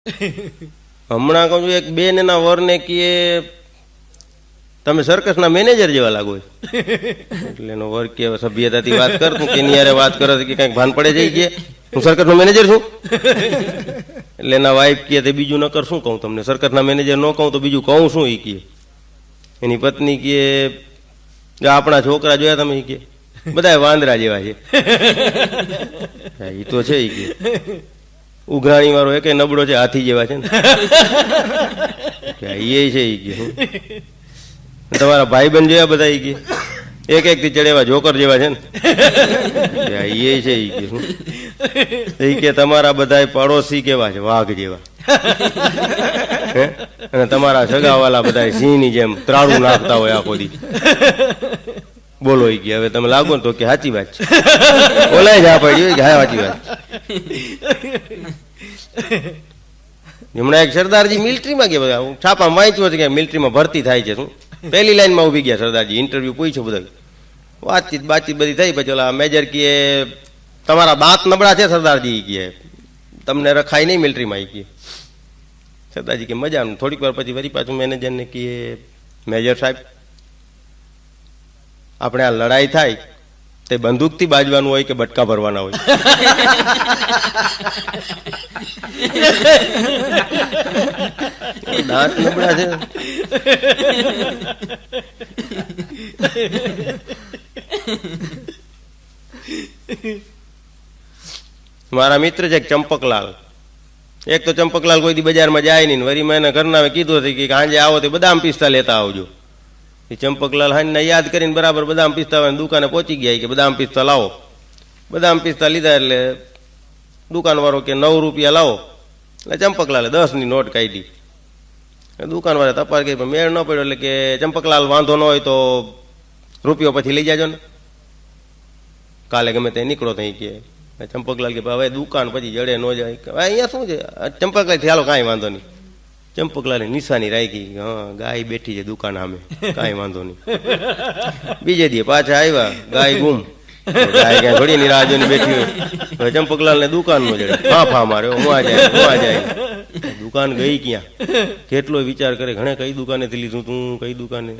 હમણાં કહું છું, એક બેન એના વરને કીએ તમે સર્કસના મેનેજર જેવા લાગો એટલે એનો વર કે સભ્યતાથી વાત કરતું કે એની યારે વાત કરે કે કઈક ભાન પડે જઈ કે હું સર્કસનો મેનેજર છું. એટલે એના વાઈફ કહે તે બીજું ન કર શું કહું તમને, સર્કસના મેનેજર ન કહું તો બીજું કહું શું? એ કહે એની પત્ની કહે આપણા છોકરા જોયા તમે? એ કહે બધા વાંદરા જેવા છે. એ તો છે. એ કહે ઉઘરાણી વાળો એક નબળો છે, હાથી જેવા છે ને. એ છે. એ કે તમારા ભાઈ બંધ જોયા બધા? એ કે એક એક થી ચડેવા જોકર જેવા છે ને. એ છે. એ કે તમારા બધા પડોશી કેવા છે? વાઘ જેવા. અને તમારા સગાવાલા બધા સિંહની જેમ ત્રાળું નાખતા હોય આખો દી. બોલો. એ કે હવે તમે લાગો ને તો કે સાચી વાત છે. ઓલાય જા પડી કે હા સાચી વાત. હમણાં એક સરદારજી મિલિટરીમાં ગયા, છાપામાં વાંચ્યું હતું કે મિલિટરીમાં ભરતી થાય છે. શું પહેલી લાઈનમાં ઉભી ગયા સરદારજી, ઇન્ટરવ્યુ પૂછ્યું બધા, વાતચીત બધી થઈ. પછી ઓલા મેજર કહે તમારા દાંત નબળા છે સરદારજી, કહે તમને રખાય નહીં મિલિટરીમાં. એ કહે સરદારજી કે મજાનું. થોડીક વાર પછી વળી પાછું મેનેજરને કહે મેજર સાહેબ આપણે આ લડાઈ થાય તે બંદૂકથી બાજવાનું હોય કે બટકા ભરવાના હોય? દાંત નબળા છે. મારા મિત્ર છે ચંપકલાલ. એક તો ચંપકલાલ કોઈ દી બજારમાં જાય નહીં, વરી મેં એના ઘરના કીધું હતું કે સાંજે આવો તો બદામ પિસ્તા લેતા આવજો. એ ચંપકલાલ હાને યાદ કરીને બરાબર બદામ પિસ્તા દુકાને પહોંચી ગયા કે બદામ પિસ્તા લાવો. બદામ પિસ્તા લીધા એટલે દુકાનવાળો કે 9 રૂપિયા લાવો. એટલે ચંપકલાલે 10ની નોટ કાઢી. દુકાનવાળા તપાસ કરી પણ મેળ ન પડ્યો. એટલે કે ચંપકલાલ વાંધો ન હોય તો રૂપિયો પછી લઈ જાજો ને, કાલે ગમે તે નીકળો થઈ કે. ચંપકલાલ કે હવે દુકાન પછી જડે ન જાય. અહીંયા શું છે? ચંપકલાલ ચાલો કાંઈ વાંધો નહીં. ચંપકલાલે નિશાની રાખી, હા ગાય બેઠી છે દુકાન સામે, કાંઈ વાંધો નહીં. બીજે દી પાછા આવ્યા, ગાય ગુમ. ગાય ક્યાં થોડી ની રાહ જોઈને બેઠી હોય. હવે ચંપકલાલ ને દુકાન નો જડે, ફાફા માર્યો, હું જાય. દુકાન ગઈ ક્યાં? કેટલો વિચાર કરે, ઘણે કઈ દુકાનેથી લીધું તું, કઈ દુકાને?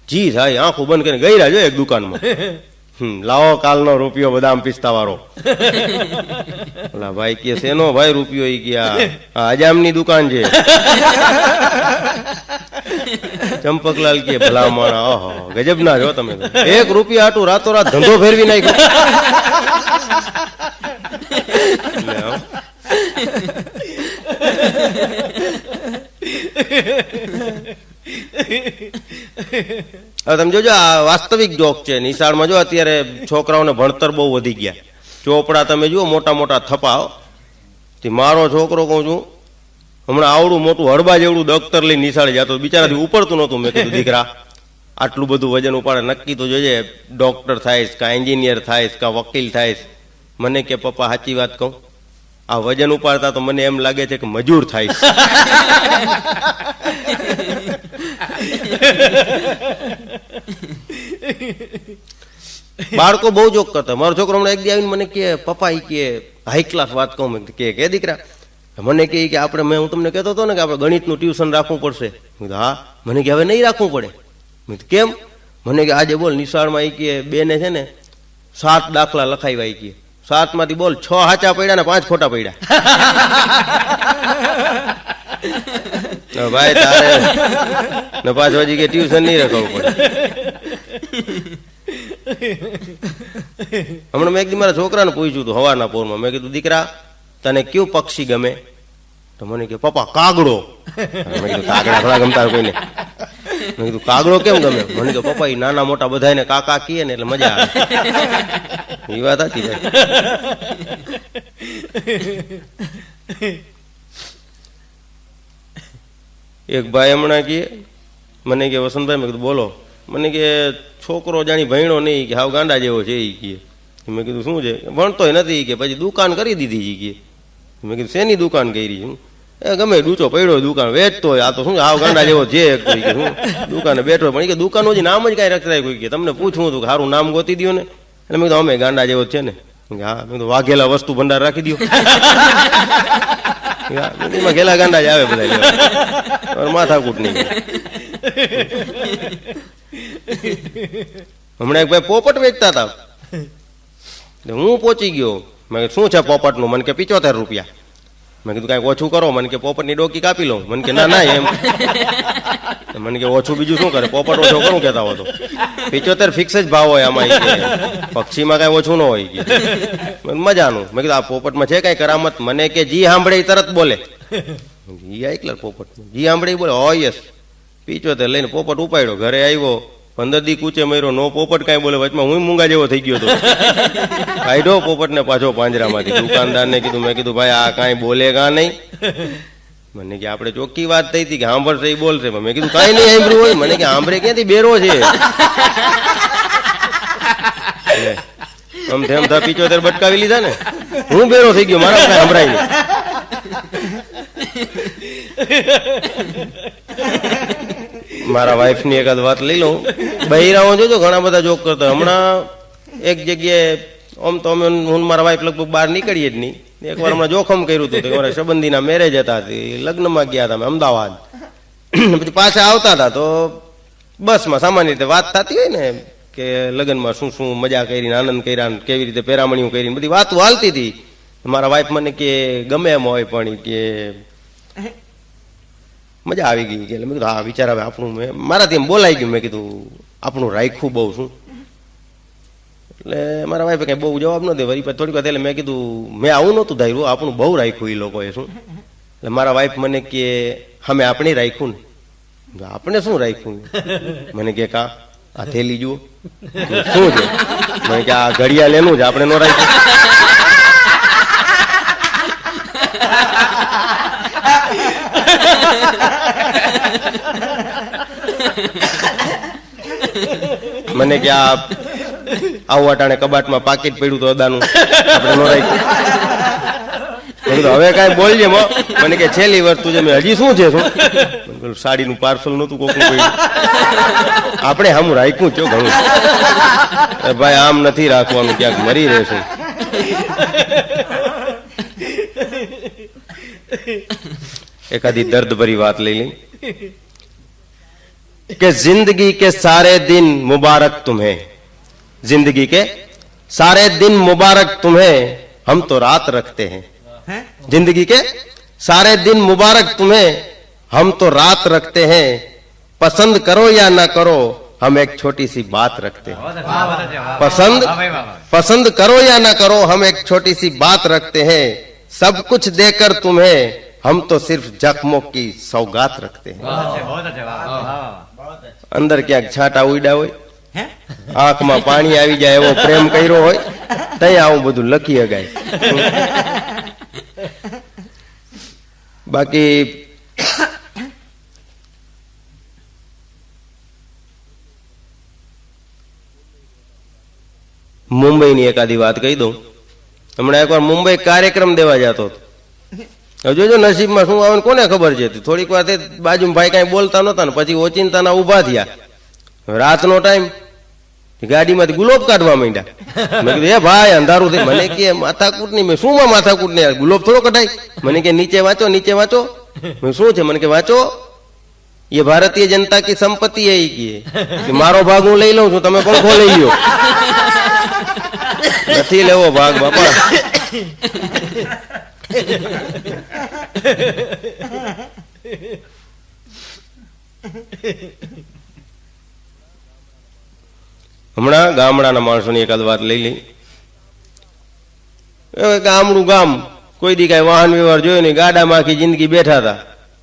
જી થાય આંખો બંધ કરીને ગઈ રાજો એક દુકાનમાં. લાવો કાલનો રૂપિયો બદામ પિસ્તા વાળો. ઓલા ભાઈ કે શેનો ભાઈ રૂપિયો? એ ગયા હજામની દુકાન છે. ચંપકલાલ કે ભલા માણા, ઓહો ગજબ ના છો તમે. 1 રૂપિયા હાટું રાતોરાત ધંધો ફેરવી નાખ્યો. હવે તમે જોજો, આ વાસ્તવિક જોક છે. નિશાળમાં જો અત્યારે છોકરાઓને ભણતર બહુ વધી ગયા. ચોપડા તમે જુઓ મોટા મોટા થપાઓ. મારો છોકરો કહું છું હમણાં આવડું મોટું હળબા જેવડું દફતર લઈને નિશાળે જતો, બિચારાથી ઉપડતું નહોતું. મેં કીધું દીકરા આટલું બધું વજન ઉપાડે, નક્કી તો જોઈએ ડોક્ટર થાયશ કા એન્જિનિયર થાયશ કા વકીલ થાયશ. મને કે પપ્પા સાચી વાત કહું, આ વજન ઉપાડતા તો મને એમ લાગે છે કે મજૂર થાય. બાળકો બહુ જોક કરતા. મારો છોકરો હમણાં એક દી આવીને મને કે પપ્પા એ કે હાઈ ક્લાસ વાત કહું. કે દીકરા મને કે આપણે હું તમને કહેતો હતો ને કે આપણે ગણિતનું ટ્યુશન રાખવું પડશે. હા. મને કે હવે નહીં રાખવું પડે. કેમ? મને કે આજે બોલ નિશાળમાં એ કે બેને છે ને 7 દાખલા લખાવ્યા. કે 7 માંથી બોલ 6 સાચા પડ્યા ને 5 ખોટા પડ્યા. ભાઈ તારે ને પાછું હજી કે ટ્યુશન નહીં રખાવવું પડે. હમણાં મેં એક દી મારા છોકરાને પૂછ્યું હતું હવારના પોરમાં. મેં કીધું દીકરા તને કયું પક્ષી ગમે? તો મને કે પપ્પા કાગડો. મેં કીધું કાગડા થોડા ગમતા કોઈને? મેં કીધું કાગડો કેમ ગમે? મને તો પપ્પા એ નાના મોટા બધાને કાકા કીએ ને એટલે મજા આવે. એ વાત હતી ભાઈ. એક ભાઈ હમણાં કે મને કે વસંતભાઈ, મેં કીધું બોલો. મને કે છોકરો જાણી ભણ્યો નહીં, કે હાવ ગાંડા જેવો છે. એ કહે. મેં કીધું શું છે? ભણતોય નથી. કે પછી દુકાન કરી દીધી. કે મેં કીધું શેની દુકાન કરી? એ ગમે ડૂચો પડ્યો દુકાન વેચતો હોય. આ તો શું હાવ ગાંડા જેવો છે. શું દુકાને બેઠો પણ કે દુકાન હજી નામ જ કાંઈ રખડાય. કોઈ કે તમને પૂછવું હતું કે સારું નામ ગોતી દો ને. એટલે મેં કીધું અમે ગાંડા જેવો જ છે ને. હા. મેં કીધું વાઘેલા વસ્તુ ભંડાર રાખી દો. એમાં ગેલા ગાંડા જ આવે બધા, માથાકૂટ નહીં. હમણાં એક ભાઈ પોપટ વેચતા હતા, હું પહોંચી ગયો. મેં શું છે પોપટનું? મને કે 75 રૂપિયા. મેં કીધું કાંઈક ઓછું કરો. મને કે પોપટની ડોકી કાપી લઉં. મને કે ના એમ. મને કે ઓછું બીજું શું કરે, પોપટ ઓછો કરું કેતા હો તો 75 ફિક્સ જ ભાવ હોય આમાં. પક્ષીમાં કઈ ઓછું ન હોય કે મજાનું. મેં કીધું આ પોપટમાં છે કઈ કરામત? મને કે જી સાંભળે તરત બોલે. જી આઈકલા પોપટ જી સાંભળે બોલે યસ. 75 લઈને પોપટ ઉપાડ્યો, ઘરે આવ્યો, 15 દી કૂચે મર્યો, નો પોપટ કઈ બોલે. વચમાં હું મૂંગા જેવો થઈ ગયો હતો. કાઢ્યો પોપટ ને પાછો પાંજરામાંથી. દુકાનદાર ને કીધું, મેં કીધું ભાઈ આ કઈ બોલે કા નહીં? મને કે આપણે ચોખ્ખી વાત થઈ હતી કે સાંભળશે એ બોલશે. મેં કીધું કઈ નહીં સાંભળ્યું હોય. મને કે સાંભળે ક્યાંથી, બેરો છે. આમ તેમ 75 બટકાવી લીધા ને, હું બેરો થઈ ગયો, મારા કઈ સંભળાય નહીં. મારા વાઈફ ની એકાદ વાત લઈ લઉં. બહેરાઓ જોજો ઘણા બધા જોક કરતા. હમણાં એક જગ્યાએ આમ તો અમે હું મારા વાઈફ લગભગ બહાર નીકળીએ જ નહીં. એકવાર હમણાં જોખમ કર્યું હતું. અમારા સંબંધીના મેરેજ હતા, લગ્નમાં ગયા હતા અમે અમદાવાદ. પછી પાછા આવતા હતા તો બસમાં સામાન્ય રીતે વાત થતી હોય ને કે લગ્નમાં શું શું મજા કરીને આનંદ કર્યા, કેવી રીતે પેરામણીઓ કરીને બધી વાતો હાલતી હતી. મારા વાઈફ મને કે ગમે એમ હોય પણ કે મજા આવી ગઈ. કે મેં કીધું હા વિચાર આવે આપણું. મારાથી એમ બોલાઈ ગયું. મેં કીધું આપણું રાખ્યું બહુ શું? એટલે મારા વાઈફે કઈ બહુ જવાબ ન દે. વળી થોડીક વાર એટલે મેં કીધું મેં આવું નહોતું ધાર્યું, આપણું બહુ રાખ્યું એ લોકોએ શું. એટલે મારા વાઈફ મને કે અમે આપણે રાખ્યું ને. આપણે શું રાખ્યું? મને કે કા આ થેલી જુઓ શું છે? મને કે આ ઘડિયાળ એનું છે, આપણે નો રાખ્યું. મને કે આ આવું અટાણે કબાટમાં પાકીટ પડ્યું તો અદાનું, આપણે નો રાખ્યું. હવે કઈ બોલજે. મને કે છેલ્લી વસ્તુ છે. મેં હજી શું છે? શું સાડીનું પાર્સલ નતું કોકનું પડ્યું, આપણે આમ રાખ્યું છો ઘણું. ભાઈ આમ નથી રાખવાનું, ક્યાંક મરી રહેશું. એકાદી દર્દ ભરી વાત લઈ લી કે जिंदगी के सारे दिन मुबारक तुम्हें, जिंदगी के सारे दिन मुबारक तुम्हें, हम तो रात रखते हैं. जिंदगी के सारे दिन मुबारक तुम्हें, हम तो रात रखते हैं. पसंद करो या ना करो, हम एक छोटी सी बात रखते हैं. पसंद करो या ना करो, हम एक छोटी सी बात रखते हैं. सब कुछ देकर तुम्हें, हम तो सिर्फ जख्मों की सौगात रखते हैं. અંદર ક્યાંક છાંટા ઉડ્યા હોય, આંખમાં પાણી આવી જાય એવો પ્રેમ કર્યો હોય, ત્યાં આવું બધું લખી શકાય. બાકી મુંબઈની એકાદી વાત કહી દઉં. હમણાં એકવાર મુંબઈ કાર્યક્રમ દેવા જતો હતો. જોજો નસીબમાં શું આવે કોને ખબર છે. થોડીક વાર બાજુ ભાઈ કઈ બોલતા નતા ને પછી ઓચિંતાના ઉભા થયા. રાતનો ટાઈમ, ગાડીમાંથી ગુલાબ કાઢવા માંડ્યા. મેં કીધું એ ભાઈ અંધારું થઈ. મને કે માથાકૂટ નહીં. મેં શું માં માથાકૂટ નહીં, ગુલાબ થોડો કઢાય. મને કે નીચે વાંચો, નીચે વાંચો. મેં શું છે? મને કે વાંચો, ये भारतीय जनता की संपत्ति है कि मारो भाग હું લઈ લઉં છું, તમે પંખો લઈ લ્યો. નથી લેવો ભાગ બાપા. હમણાં ગામડાના માણસોની એકાદ વાત લઈ લઈ. ગામડું ગામ, કોઈ દી કઈ વાહન વ્યવહાર જોયો નહીં, ગાડામાં આખી જિંદગી બેઠા હતા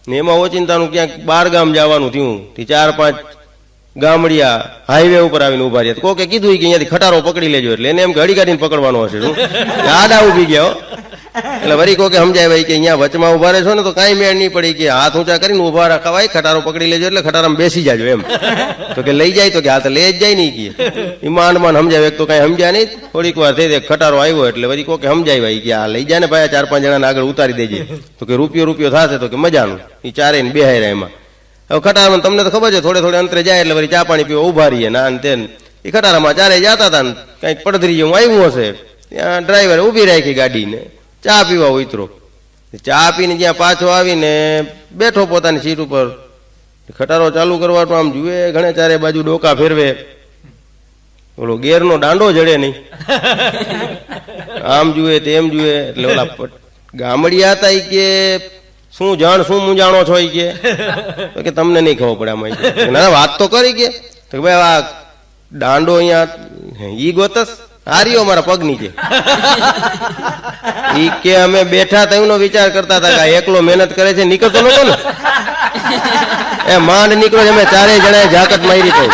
ને એમાં ઓચિંતાનું ક્યાંક 12 ગામ જવાનું થયું. 4-5 ગામડિયા હાઈવે ઉપર આવીને ઉભા રહ્યા. કોકે કીધું કે અહીંયાથી ખટારો પકડી લેજો. એટલે એને એમ ગાડી કાઢીને પકડવાનો હશે. શું આડા ઉભી ગયા. એટલે વરી કોકે સમજાય ભાઈ કે અહીંયા વચમાં ઉભા રહેશો ને તો કઈ મેળ નહીં પડી, કે હાથ ઊંચા કરીને ઉભા રખાવાય, ખટારો પકડી લેજો એટલે ખટારામાં બેસી જાજો એમ. તો કે લઈ જાય, તો કે હાથ લઈ જ જાય નહીં. કે એ માંડ સમજાવે. એક તો કઈ સમજ્યા નહીં. થોડીક વાર થઈ ખટારો આવ્યો એટલે વરી કોકે સમજાય ભાઈ કે આ લઈ જાય ને ભાઈ, 4-5 જણાને આગળ ઉતારી દેજે. તો કે રૂપિયો થશે. તો કે મજાનું. એ ચારે ને બેહાય રહ્યા એમાં. હવે ખટારામાં તમને તો ખબર છે, થોડે અંતરે જાય એટલે વળી ચા પાણી પીવા ઉભા રહીએ ના તેન. એ ખટારામાં ચારે જતા હતા ને કઈક પડધરી જેવું આવ્યું હશે, ત્યાં ડ્રાઈવરે ઉભી રાખી ગાડીને, ચા પીવા ઉતરો. ચા પીને જ્યાં પાછો આવીને બેઠો પોતાની સીટ ઉપર, ખટારો ચાલુ કરવાનો આમ જુએ, ઘણે ચારે બાજુ ડોકા ફેરવે, ઓલો ગેરનો દાંડો જડે નહીં, આમ જુએ તેમ જુએ. એટલે ઓલા ગામડિયા હતા એ કે શું મૂંઝાણો છો એ કે તમને નહીં ખબર પડે આમાં. ના વાત તો કરી કે ભાઈ આ દાંડો અહીંયા ઈ ગોતસ હાર્યો મારા પગ નીચે. ઈ કે અમે બેઠા તેનો વિચાર કરતા હતા કે એકલો મહેનત કરે છે, નીકળતો નતો ને, એ માંડ નીકળો. અમે ચારેય જણાએ જાકત મારી તો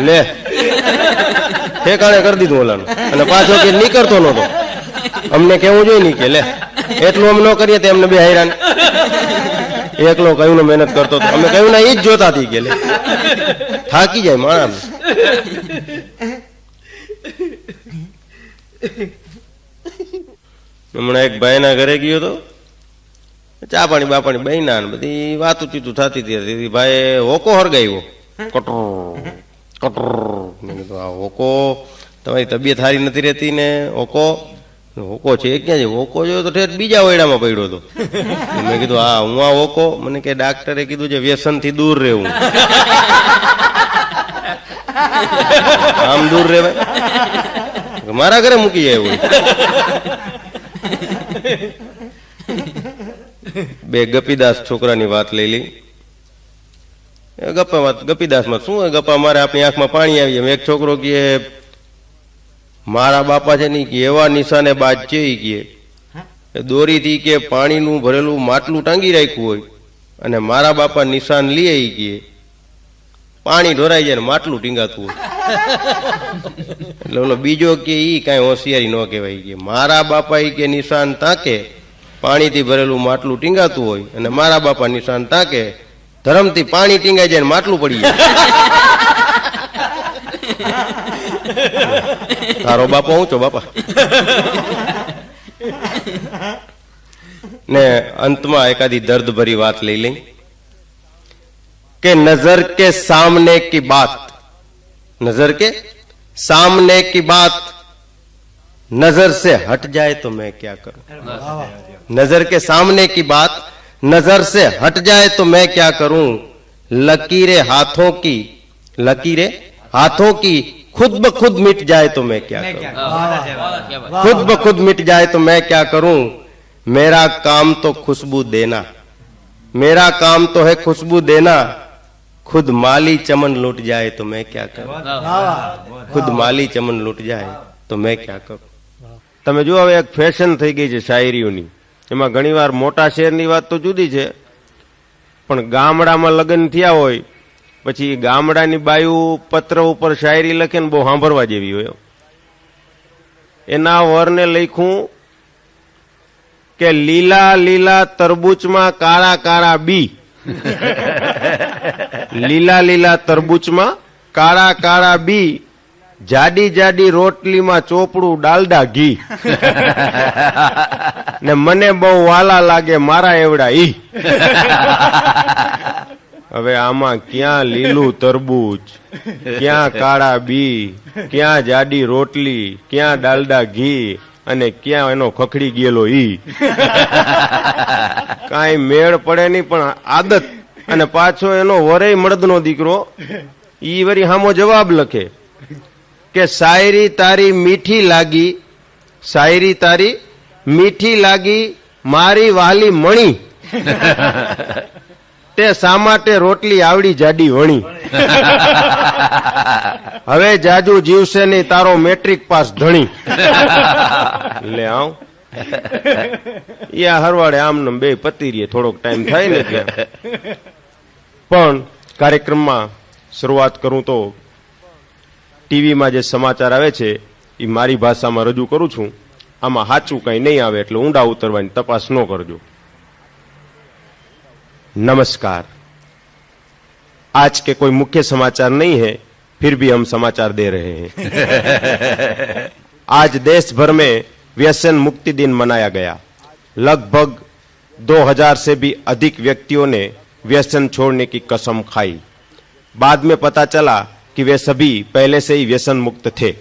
લે ઠેકાણે કરી દીધું ઓલાનું. અને પાછો કે નીકળતો નતો, અમને કેવું જોઈએ નહીં કે લે એટલું અમે ન કરીએ તો અમને બે હેરાન. એકલો કયું મહેનત કરતો હતો, અમે કયું ના ઈ જ જોતા હતી કે લે થાકી જાય માણસ. હમણાં એક ભાઈ ના ઘરે ગયો હતો, ચા પાણી બાપાણી બહેના બધી વાતું ચીતું થતી હતી. ભાઈ હોકો હરગાવ્યો, કટર કટર. મેં કીધું આ હોકો તમારી તબિયત સારી નથી રહેતી ને હોકો છે ક્યાં છે? હોકો જોયો તો ઠેર બીજા ઓયડામાં પડ્યો હતો. મેં કીધું હા હું આ હોકો, મને કે ડાક્ટરે કીધું છે વ્યસન થી દૂર રહેવું. આમ દૂર રહેવાય, મારા ઘરે મૂકી જાય એવું. બે ગપીદાસ છોકરાની વાત લઈ લી. ગપીદાસમાં શું હોય, ગપ્પા મારે આપણી આંખમાં પાણી આવી જાય. એક છોકરો કે મારા બાપા છે ને કે એવા નિશાને બાજ છે કે દોરીથી કે પાણીનું ભરેલું માટલું ટાંગી રાખ્યું હોય અને મારા બાપા નિશાન લઈએ કે પાણી ઢોરાઈ જાય ને માટલું ટીંગાતું હોય. એટલે ઓલો બીજો કે ઈ કાંઈ હોશિયારી ન કહેવાય કે મારા બાપા કે નિશાન તાકે પાણીથી ભરેલું માટલું ટીંગાતું હોય અને મારા બાપા નિશાન તાકે ધરમથી પાણી ટીંગાઈ જાય ને માટલું પડી જાય. તારો બાપો ઊંચો બાપા. ને અંતમાં એકાદી દર્દ ભરી વાત લઈ લઈ કે નજર કે સાमने की बात, नजर के सामने की बात नजर से हट जाए तो मैं क्या करूं. नजर के सामने की बात नजर से हट जाए तो मैं क्या करूं. लकीरें हाथों की खुद ब खुद मिट जाए तो मैं क्या करूं. खुद ब खुद मिट जाए तो मैं क्या करूं. मेरा काम तो खुशबू देना, मेरा काम तो है खुशबू देना. खुद माली चमन लूट जाए तो मैं क्या करूं. खुद माली चमन लूट जाए तो मैं क्या करूं. તમે જો હવે એક ફેશન થઈ ગઈ છે શાયરીઓની. એમાં ઘણીવાર મોટા શહેરની વાત તો જુદી છે, પણ ગામડામાં લગ્ન થયા હોય પછી ગામડાની બાયું પત્ર ઉપર શાયરી લખે ને બહુ સાંભળવા જેવી હોય. એના વરને લખ્યું કે લીલા લીલા તરબૂચમાં કાળા કાળા બી. લીલા લીલા તરબૂચમાં કાળા કાળા બી, જાડી જાડી રોટલીમાં ચોપડું ડાલડા ઘી. ને મને બહુ વાલા લાગે મારા એવડા ઈ. હવે આમાં ક્યાં લીલું તરબૂચ, ક્યાં કાળા બી, ક્યાં જાડી રોટલી, ક્યાં ડાલડા ઘી અને ક્યાં એનો ખખડી ગયેલો ઈ. કાંઈ મેળ પડે નહીં. પણ આદત અને પાછો એનો વરે મળદનો દીકરો ઈ વરી હામો જવાબ લખે કે શાયરી તારી મીઠી લાગી, શાયરી તારી મીઠી લાગી મારી વાલી મણી. તે શા માટે રોટલી આવડી જાડી વણી. હવે જાજુ જીવશે નહીં તારો મેટ્રિક પાસ ધણી. લે આવ યા હરવાડે આમને બે પતી રહીએ, થોડોક ટાઈમ થાય ને એટલે. પણ કાર્યક્રમમાં શરૂઆત કરું તો ટીવીમાં જે સમાચાર આવે છે એ મારી ભાષામાં રજૂ કરું છું. આમાં સાચું કઈ નહીં આવે એટલે ઊંડા ઉતરવાની તપાસ ન કરજો. नमस्कार. आज के कोई मुख्य समाचार नहीं है, फिर भी हम समाचार दे रहे हैं. आज देश भर में व्यसन मुक्ति दिन मनाया गया. लगभग 2000 से भी अधिक व्यक्तियों ने व्यसन छोड़ने की कसम खाई. बाद में पता चला कि वे सभी पहले से ही व्यसन मुक्त थे।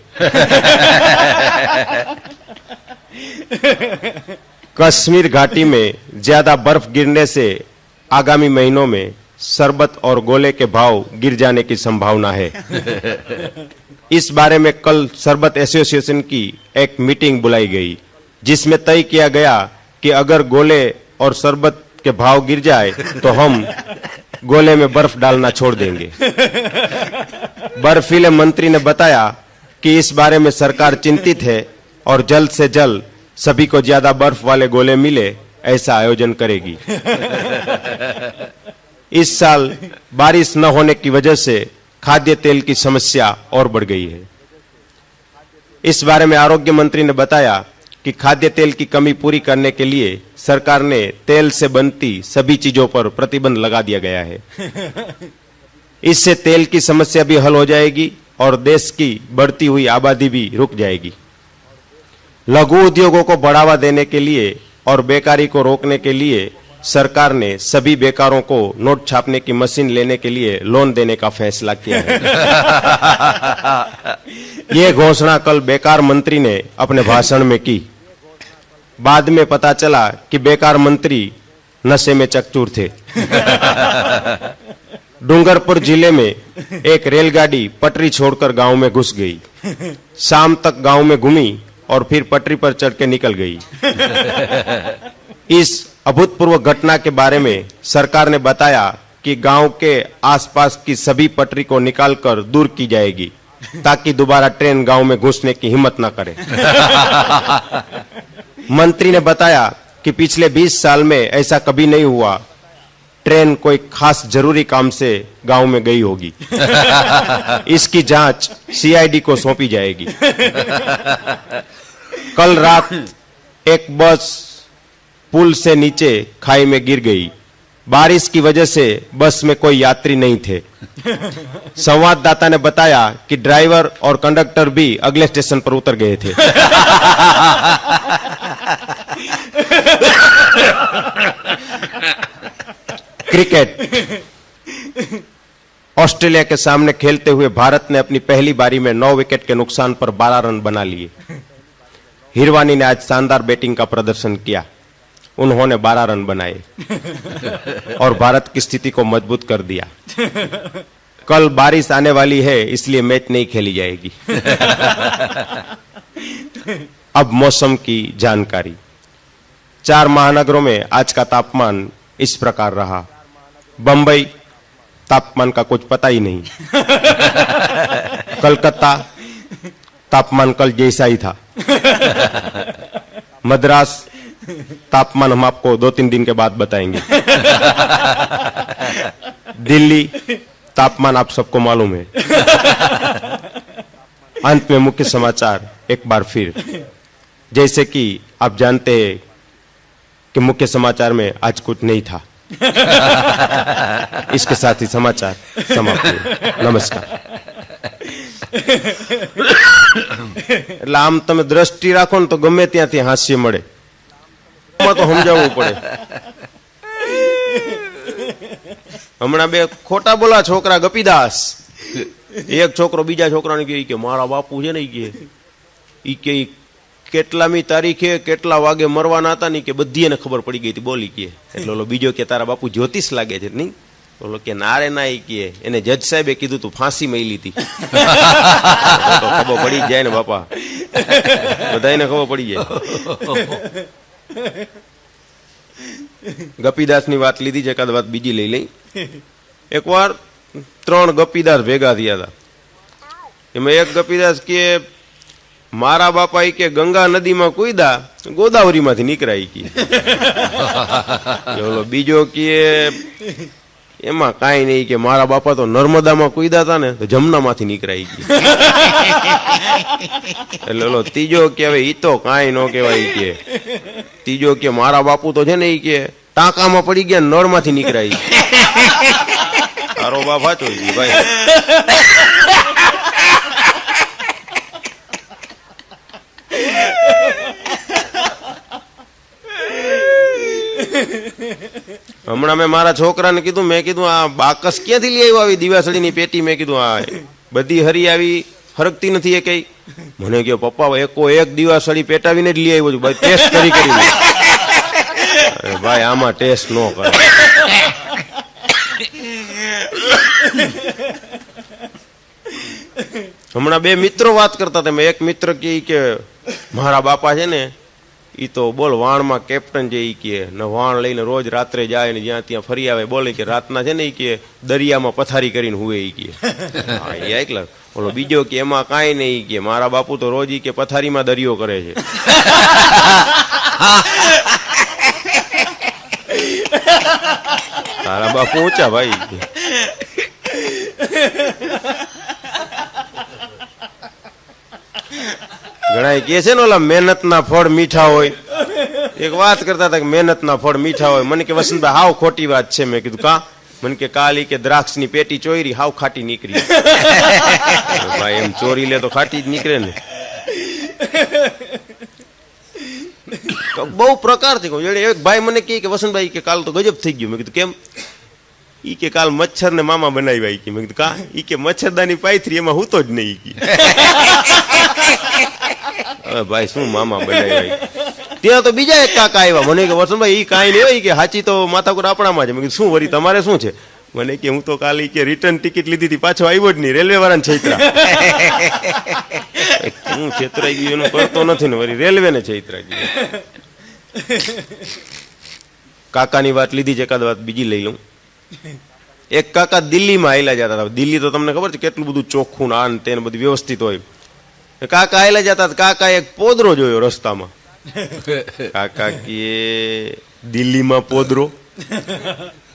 कश्मीर घाटी में ज्यादा बर्फ गिरने से आगामी महीनों में शरबत और गोले के भाव गिर जाने की संभावना है। इस बारे में कल शरबत एसोसिएशन की एक मीटिंग बुलाई गई, जिसमें तय किया गया कि अगर गोले और शरबत के भाव गिर जाए तो हम गोले में बर्फ डालना छोड़ देंगे। बर्फीले मंत्री ने बताया कि इस बारे में सरकार चिंतित है और जल्द से जल्द सभी को ज्यादा बर्फ वाले गोले मिले ऐसा आयोजन करेगी। इस साल बारिश न होने की वजह से खाद्य तेल की समस्या और बढ़ गई है। इस बारे में आरोग्य मंत्री ने बताया कि खाद्य तेल की कमी पूरी करने के लिए सरकार ने तेल से बनती सभी चीजों पर प्रतिबंध लगा दिया गया है। इससे तेल की समस्या भी हल हो जाएगी और देश की बढ़ती हुई आबादी भी रुक जाएगी। लघु उद्योगों को बढ़ावा देने के लिए और बेकारी को रोकने के लिए सरकार ने सभी बेकारों को नोट छापने की मशीन लेने के लिए लोन देने का फैसला किया है। यह घोषणा कल बेकार मंत्री ने अपने भाषण में की। बाद में पता चला कि बेकार मंत्री नशे में चकचूर थे। डूंगरपुर जिले में एक रेलगाड़ी पटरी छोड़कर गांव में घुस गई। शाम तक गांव में घूमी और फिर पटरी पर चढ़ के निकल गई। इस अभूतपूर्व घटना के बारे में सरकार ने बताया कि गांव के आसपास की सभी पटरी को निकालकर दूर की जाएगी ताकि दोबारा ट्रेन गांव में घुसने की हिम्मत न करे। मंत्री ने बताया कि पिछले 20 साल में ऐसा कभी नहीं हुआ। ट्रेन कोई खास जरूरी काम से गांव में गई होगी। इसकी जांच सीआईडी को सौंपी जाएगी। कल रात एक बस पुल से नीचे खाई में गिर गई। बारिश की वजह से बस में कोई यात्री नहीं थे। संवाददाता ने बताया कि ड्राइवर और कंडक्टर भी अगले स्टेशन पर उतर गए थे। क्रिकेट। ऑस्ट्रेलिया के सामने खेलते हुए भारत ने अपनी पहली बारी में 9 विकेट के नुकसान पर 12 रन बना लिए। हिरवानी ने आज शानदार बैटिंग का प्रदर्शन किया। उन्होंने 12 रन बनाए और भारत की स्थिति को मजबूत कर दिया। कल बारिश आने वाली है, इसलिए मैच नहीं खेली जाएगी। अब मौसम की जानकारी। 4 महानगरों में आज का तापमान इस प्रकार रहा। बंबई, तापमान का कुछ पता ही नहीं। कलकत्ता, तापमान कल जैसा ही था। मद्रास, तापमान हम आपको 2-3 दिन के बाद बताएंगे। दिल्ली, तापमान आप सबको मालूम है। अंत में मुख्य समाचार एक बार फिर। जैसे कि आप जानते हैं कि मुख्य समाचार में आज कुछ नहीं था। इसके साथ ही समाचार समाप्त हुए। नमस्कार। એટલે આમ તમે દ્રષ્ટિ રાખો ને તો ગમે ત્યાંથી હાસ્ય મળે, તો સમજાવવું પડે। હમણાં 2 ખોટા બોલા છોકરા ગપીદાસ। એક છોકરો બીજા છોકરાને કે મારા બાપુ છે ને ઈ કે કેટલામી તારીખે કેટલા વાગે મરવાના હતા ને કે બધી એને ખબર પડી ગઈ હતી બોલી કે। એટલે ઓલો બીજો કે તારા બાપુ જ્યોતિષ લાગે છે નહીં? ઓલો કે નારે ના ઈ કે એને જજ સાહેબે કીધું તું ફાંસી મેલી હતી। ખબર પડી જાય ને બાપા, બધાને ખબર પડી જાય। ગપીદાસ ની વાત લીધી છે, એકાદ વાત બીજી લઈ લઈ। એકવાર 3 ગપીદાસ ભેગા થયા હતા। એમાં એક ગપીદાસ કે મારા બાપા ઈ કે ગંગા નદીમાં કૂદ્યા, ગોદાવરીમાંથી નીકળ્યા ઈ કે। ઓલો બીજો કે એમાં કાંઈ નહીં કે મારા બાપા તો નર્મદામાં કૂદ્યા હતા ને તો જમનામાંથી નીકળ્યા ઈ કે। એટલે ઓલો ત્રીજો કે હવે ઈ તો કાંઈ ન કહેવાય ઈ કે। ત્રીજો કે મારા બાપુ તો છે ને ઈ કે ટાંકામાં પડી ગયા નળમાંથી નીકળ્યા ઈ કે। તારો બાપ સાચો ઈ ભાઈ। હમણાં મેં મારા છોકરાને કીધું, મેં કીધું આ બાકસ ક્યાંથી લઈ આવ્યો આવી દિવાસળીની પેટી? મેં કીધું આ બધી હરી આવી હરકતી નથી એ કઈ. મને કહ્યો પપ્પા એક દિવાસળી પેટાવીને જ લઈ આવ્યો છું ભાઈ, ટેસ્ટ કરી. અરે ભાઈ આમાં ટેસ્ટ ન કરે. હમણાં બે મિત્રો વાત કરતા હતા. એક મિત્ર કે મારા બાપા છે ને ઈ તો બોલ વાણમાં કેપ્ટન છે, ઈ કે વાણ લઈને રોજ રાત્રે જાય ને જ્યાં ત્યાં ફરી આવે. બોલે કે રાતના છે ને ઈ કે દરિયામાં પથારી કરીને હુએ. ઈ કે એકલા. બોલો બીજો કે એમાં કાંઈ નહીં કે મારા બાપુ તો રોજ ઈ કે પથારીમાં દરિયો કરે છે. તારા બાપુ ઊંચા ભાઈ. ઘણા કે છે ને ઓલા મહેનત ના ફળ મીઠા હોય. એક વાત કરતા હતા કે મહેનત ના ફળ મીઠા હોય. મને કે વસંતભાઈ હાવ ખોટી વાત છે. મેં કીધું કા? મને કે કાલી કે દ્રાક્ષ ની પેટી ચોરી હાવ ખાટી નીકળી. ભાઈ એમ ચોરી લે તો ખાટી જ નીકળે ને. બહુ પ્રકાર છે. એક ભાઈ મને કે વસંતભાઈ કે કાલ તો ગજબ થઈ ગયું. મેં કીધું કેમ? ઈ કે કાલ મચ્છર ને મામા બનાવ્યા. મેં કીધું કા? ઈ કે મચ્છરદાની પાયથરી એમાં હું તો જ નહીં. હવે ભાઈ શું મામા બનાવ્યા? ત્યાં તો બીજા એક કાકા આવ્યા. મને કે વસંતભાઈ ઈ કાંઈ નહીં હોય કે સાચી તો માથાકુર આપણામાં છે. મેં કીધું શું વરી તમારે શું છે? મને કે હું તો કાલે કે રિટર્ન ટિકિટ લીધી હતી, પાછો આવ્યો જ નહીં. રેલવે વાળાને છેતરા. હું છેતરાઈ ગયું એનું કરતો નથી ને વરી રેલવે ને છેતરા ગયું. કાકાની વાત લીધી છે, એકાદ વાત બીજી લઈ લઉં. એક કાકા દિલ્હીમાં આવેલા જતા હતા. દિલ્હી તો તમને ખબર છે કેટલું બધું ચોખ્ખું આન તેને બધું વ્યવસ્થિત હોય. કાકા આવેલા જતા, કાકા એક પોદરો જોયો રસ્તામાં. કાકા કે દિલ્હીમાં પોદરો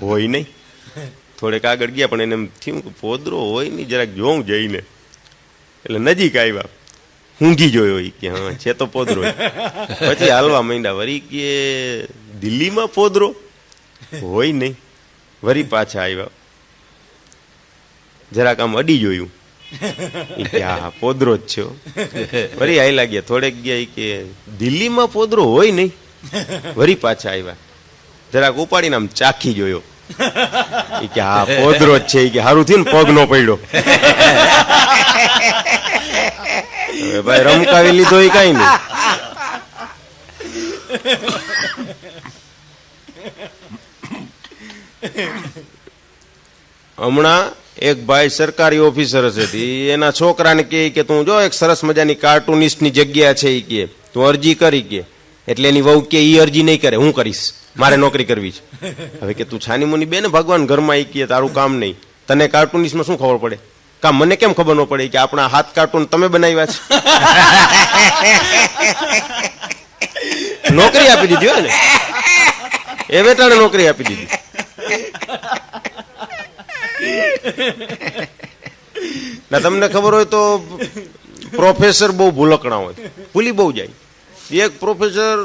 હોય નહીં. થોડેક આગળ ગયા પણ એને એમ થયું કે પોદરો હોય નહીં, જરાક જોઉં જઈને. એટલે નજીક આવ્યા, ઊંઘી જોયો. કે હા છે તો પોદરો. પછી હાલવા માંડ્યા. વરી કે દિલ્હીમાં પોદરો હોય નહીં. વરી પાછા આવ્યા, જરાક આમ અડી જોયું. હા પોદરો જ છે. વરી આયલા ગયા, થોડેક ગયા કે દિલ્હીમાં પોદરો હોય નહીં. વરી પાછા આવ્યા, જરાક ઉપાડીને આમ ચાખી જોયો. કે હા પોદરો જ છે. કે સારું થયું ને પગ નો પડ્યો. હવે ભાઈ રમકાવી લીધો એ કઈ નહીં. હમણાં એક ભાઈ સરકારી ઓફિસર હશે, એના છોકરાને કે તું જો એક સરસ મજાની કાર્ટુનિસ્ટ ની જગ્યા છે, કે તું અરજી કરી. કે એટલે એની વહુ કે ઈ અરજી નહીં કરે, હું કરીશ, મારે નોકરી કરવી છે. હવે કે તું છાની મુની બે ને ભગવાન ઘરમાં ઈ કે તારું કામ નહીં. તને કાર્ટુનિસ્ટમાં શું ખબર પડે? કામ મને કેમ ખબર ન પડે કે આપણા હાથ કાર્ટૂન તમે બનાવ્યા છે? નોકરી આપી દીધી હોય ને, એ વેટાણે નોકરી આપી દીધી. ના તમને ખબર હોય તો પ્રોફેસર બહુ ભૂલકણા હોય, ભૂલી બહુ જાય. એક પ્રોફેસર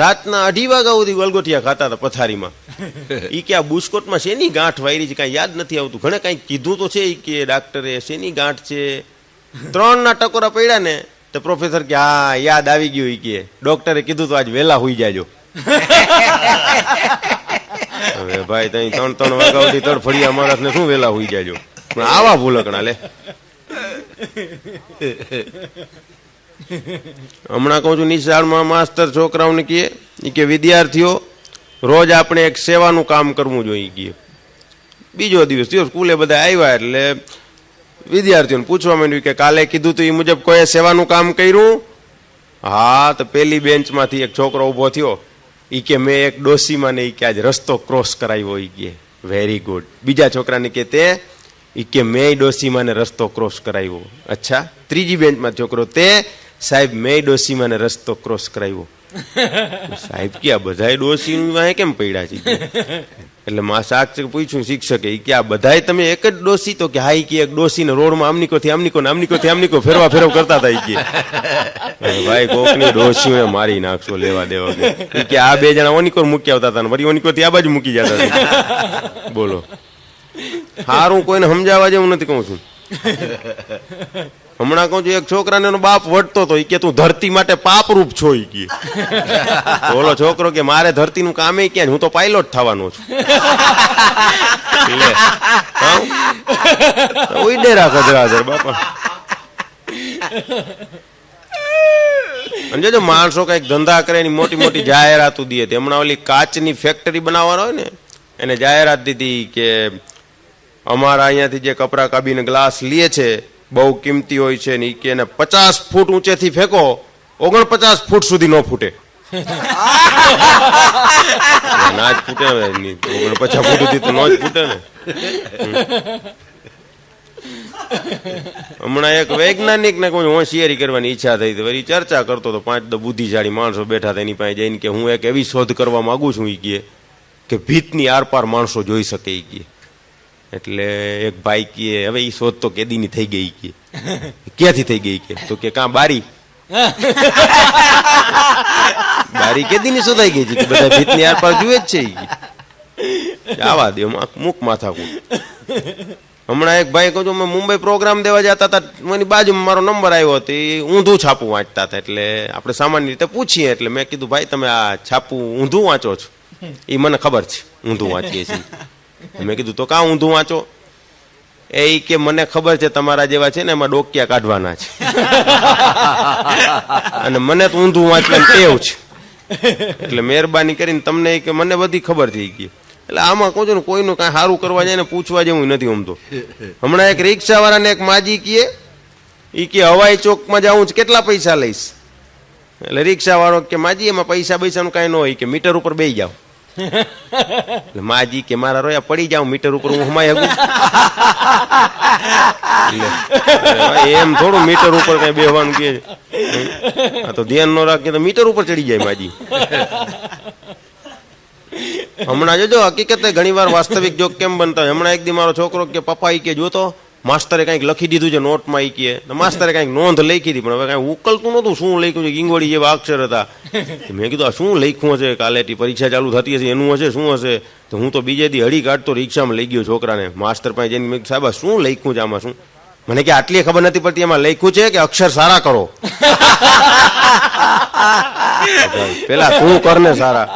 રાતના 2:30 વાગ્યા સુધી વલગોઠિયા ખાતા હતા પથારીમાં. ઈ કે આ બુસ્કોટમાં શેની ગાંઠ વાયરી છે કઈ યાદ નથી આવતું. ઘણે કઈ કીધું તો છે કે ડાક્ટરે શેની ગાંઠ છે. 3 ટકોરા પડ્યા ને તો પ્રોફેસર કે હા યાદ આવી ગયું. ઈ કે ડોક્ટરે કીધું તો આજ વહેલા હુઈ જાજો. હવે ભાઈ તઈ 3 વાગ્યા સુધી તડફડિયા માણસ ને શું વહેલા હુઈ જાજો. પણ આવા ભૂલકણા લે. હમણાં કહું છું નિશાળમાં માસ્તર છોકરાઓને કે વિદ્યાર્થીઓ રોજ આપણે એક સેવાનું કામ કરવું જોઈએ. કે બીજો દિવસ થયો સ્કૂલે બધા આવ્યા એટલે વિદ્યાર્થીઓને પૂછવા માંડ્યું કે કાલે કીધું તું એ મુજબ કોઈ સેવાનું કામ કર્યું? હા તો પેલી બેન્ચમાંથી એક છોકરો ઉભો થયો. ઈ કે મેં એક ડોસીમાં ને કે આજ રસ્તો ક્રોસ કરાવ્યો. ઈ કે વેરી ગુડ. બીજા છોકરાને કે તે ઈ કે મેં ડોસીમાં ને રસ્તો ક્રોસ કરાવ્યો. અચ્છા. ત્રીજી બેન્ચમાં છોકરો તે સાહેબ મેં ડોસીમાં ને રસ્તો ક્રોસ કરાવ્યો. સાહેબ કે આ બધા ડોસી કેમ પડ્યા છે? એટલે સાક્ષર પૂછ્યું શિક્ષકે કે આ બધા તમે એક જ ડોસી? તો કે હા. કે એક ડોસી ને રોડમાં આમનીકોથી આમનીકો આમનીકોથી આમનીકો ફેરવા કરતા હતા. કે ભાઈ કોકની ડોસી મારી નાખશો લેવા દેવા. કે આ 2 જણા ઓનીકોર મૂકી આવતા હતા, વળી ઓનીકોથી આ બાજુ મૂકી જતા હતા. બોલો હારું કોઈને સમજાવવા જેવું નથી કહું છું. હમણાં કહું છું એક છોકરાને એનો બાપ વટતો હતો. કે તું ધરતી માટે પાપરૂપ છો. કે ઓલો છોકરો કે મારે ધરતીનું કામે ક્યાં, હું તો પાયલોટ થવાનો છું. લે ઉડેરા ગજરાદર બાપા. અને જો માણસો કઈક ધંધા કરે એની મોટી મોટી જાહેરાતો દે. હમણાં ઓલી કાચની ફેક્ટરી બનાવવાનો હોય ને એને જાહેરાત દીધી કે અમારા અહીંયાથી જે કપરા કાબીને ગ્લાસ લે છે બહુ કિંમતી હોય છે ને કે એને 50 ફૂટ ઊંચેથી ફેંકો 49 ફૂટ સુધી ન ફૂટે. ના જ ફૂટે 50 ફૂટ સુધી તો ન જ ફૂટે ને. હમણાં એક વૈજ્ઞાનિક ને કોઈ હોશિયારી કરવાની ઈચ્છા થઈ વળી ચર્ચા કરતો તો 5 બુદ્ધિશાળી માણસો બેઠા હતા એની પાસે જઈને કે હું એક એવી શોધ કરવા માંગુ છું ઈ કે ભીતની આરપાર માણસો જોઈ શકે ઈ કે. એટલે એક ભાઈ કે હવે ઈ શોધ તો કેદીની થઈ ગઈ કે. ક્યાંથી થઈ ગઈ કે તો કે કાં બારી બારી કેદીની શોધાઈ ગઈ છે કે બધા ભીતની આરપાર જુએ જ છે ઈ. આવા દે મુક માથાકૂટ. હમણાં એક ભાઈ કહું મેં મુંબઈ પ્રોગ્રામ દેવા જતા હતા મારી બાજુમાં મારો નંબર આવ્યો હતો એ ઊંધું છાપું વાંચતા હતા. એટલે આપણે સામાન્ય રીતે પૂછીએ એટલે મેં કીધું ભાઈ તમે આ છાપું ઊંધું વાંચો છો? એ મને ખબર છે ઊંધું વાંચીએ છીએ. મેં કીધું તો કાં ઊંધું વાંચો? એ કે મને ખબર છે તમારા જેવા છે ને એમાં ડોકિયા કાઢવાના છે અને મને તો ઊંધું વાંચવાની ટેવ છે એટલે મહેરબાની કરીને તમને કે મને બધી ખબર થઈ ગઈ. એટલે આમાં કહું છું ને કોઈનું કાંઈ સારું કરવા જાય ને પૂછવા જેવું નથી આમ તો. હમણાં એક રિક્ષા વાળાને એક માજી કહે ઈ કે હવાઈ ચોકમાં જાઉં કેટલા પૈસા લઈશ? એટલે રિક્ષા વાળો કે માજી એમાં પૈસા પૈસાનું કાંઈ ન હોય કે મીટર ઉપર બેસી જાવ. એટલે માજી કે મારા રોયા પડી જાવ મીટર ઉપર હું હમાય હગું? એમ થોડું મીટર ઉપર કઈ બેહવાનું કે તો ધ્યાન ન રાખીએ તો મીટર ઉપર ચડી જાય માજી. હમણાં જો હકીકતે ઘણી વાર વાસ્તવિક જોક કેમ બનતા હોય. હમણાં એક દી મારો છોકરો કે પપ્પા ઈ કે જોતો માસ્તરે કઈક લખી દીધું છે નોટમાં ઈ કે માસ્તરે કઈક નોંધ લખી હતી પણ હવે કઈ ઉકલતું નતું શું લખ્યું છે ગીંગોડી જેવા અક્ષર હતા. મેં કીધું આ શું લખ્યું હશે કાલેથી પરીક્ષા ચાલુ થતી હશે એનું હશે શું હશે? તો હું તો બીજે દી હળી કાઢતો રિક્ષામાં લઈ ગયો છોકરાને માસ્તર પાસે જઈને મેં સાહેબ શું લખ્યું છે આમાં શું? મને કે આટલી ખબર નથી પડતી એમાં લખ્યું છે કે અક્ષર સારા કરો. પેલા તું કરને સારા.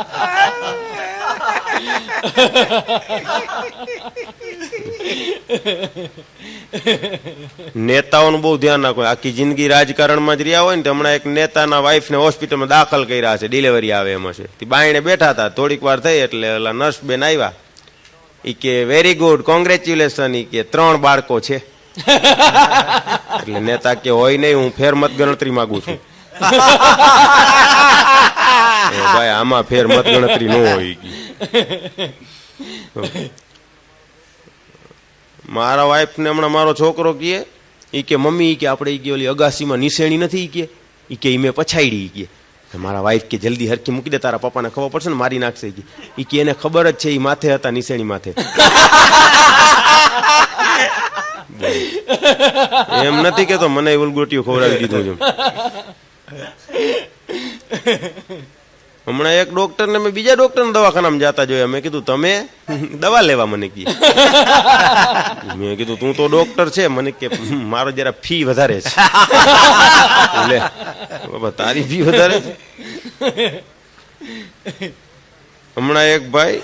નેતાઓનું બહુ ધ્યાન રાખો. આખી જિંદગી રાજકારણમાં જ રહ્યા હોય ને હમણાં એક નેતાના વાઈફને હોસ્પિટલમાં દાખલ કર્યા છે ડિલિવરી આવે એમ હશે. બાયણે બેઠા હતા થોડીક વાર થઈ એટલે ઓલા નર્સ બેન આવ્યા ઈ કે વેરી ગુડ કોંગ્રેચ્યુલેશન ઈ કે 3 બાળકો છે. એટલે નેતા કે હોય નહીં હું ફેર મત ગણતરી માંગુ છું. ભાઈ આમાં ફેર મત ગણતરી ન હોય. મારા વાઈફ ને હમણાં મારો છોકરો કહે ઈ કે મમ્મી કે આપણે ઈ કે ઓલી અગાસીમાં નિશેણી નથી ઈ કે મેં પછાડી ઈ કે મારા વાઈફ કે જલ્દી હરખી મૂકી દે તારા પપ્પાને ખબર પડશે ને મારી નાખશે ઈ કે એને ખબર જ છે ઈ માથે હતા નિશેણી માથે. એમ નથી કેતો મને ઉલગોટીઓ ખવડાવી દીધું છે. હમણાં એક ડોક્ટર ને મેં બીજા ડોક્ટર ને દવાખાનામાં જતા જોયા. મેં કીધું તમે દવા લેવા મને કી. મેં કીધું તું તો ડોક્ટર છે મને કે મારો જરા ફી વધારે છે. લે બાબા તારી ફી વધારે છે. હમણાં એક ભાઈ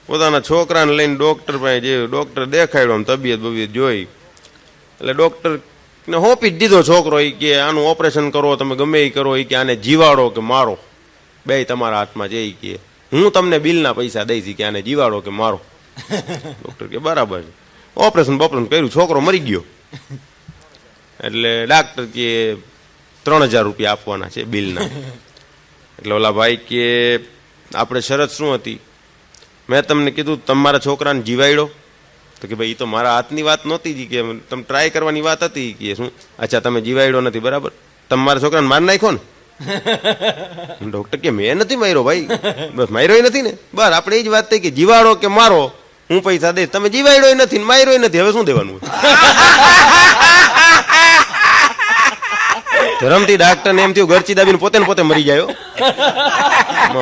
પોતાના છોકરાને લઈને ડોક્ટર પાસે જે ડોક્ટર દેખાડ્યો તબિયત બબિયત જોઈ એટલે ડોક્ટર ને હોપી જ દીધો છોકરો ઈ કે આનું ઓપરેશન કરો તમે ગમે એ કરો ઈ કે આને જીવાડો કે મારો બે તમારા હાથમાં છે ઈ કે હું તમને બિલના પૈસા દઈશ કે આને જીવાડો કે મારો. ડોક્ટર કે બરાબર છે. ઓપરેશન કર્યું છોકરો મરી ગયો. એટલે ડાક્ટર કે 3000 રૂપિયા આપવાના છે બિલના. એટલે ઓલા ભાઈ કે આપણે શરત શું હતી? મેં તમને કીધું તમારા છોકરાને જીવાડ્યો? તો કે ભાઈ એ તો મારા હાથની વાત નહોતી કે તમે ટ્રાય કરવાની વાત હતી કે શું? અચ્છા તમે જીવાડ્યો નથી બરાબર. તમે મારા છોકરાને મારી નાખ્યો ને? ડોક્ટર કે મેં નથી માર્યો ભાઈ. બસ માર્યો નથી ને બસ આપણે એ જ વાત થઈ કે જીવાડો કે મારો હું પૈસા દઈશ. તમે જીવાડ્યો નથી ને માર્યો નથી હવે શું દેવાનું? ધરમથી ડાક્ટર ને એમ થયું ઘરચી દાબીને પોતે ને પોતે મરી જાય.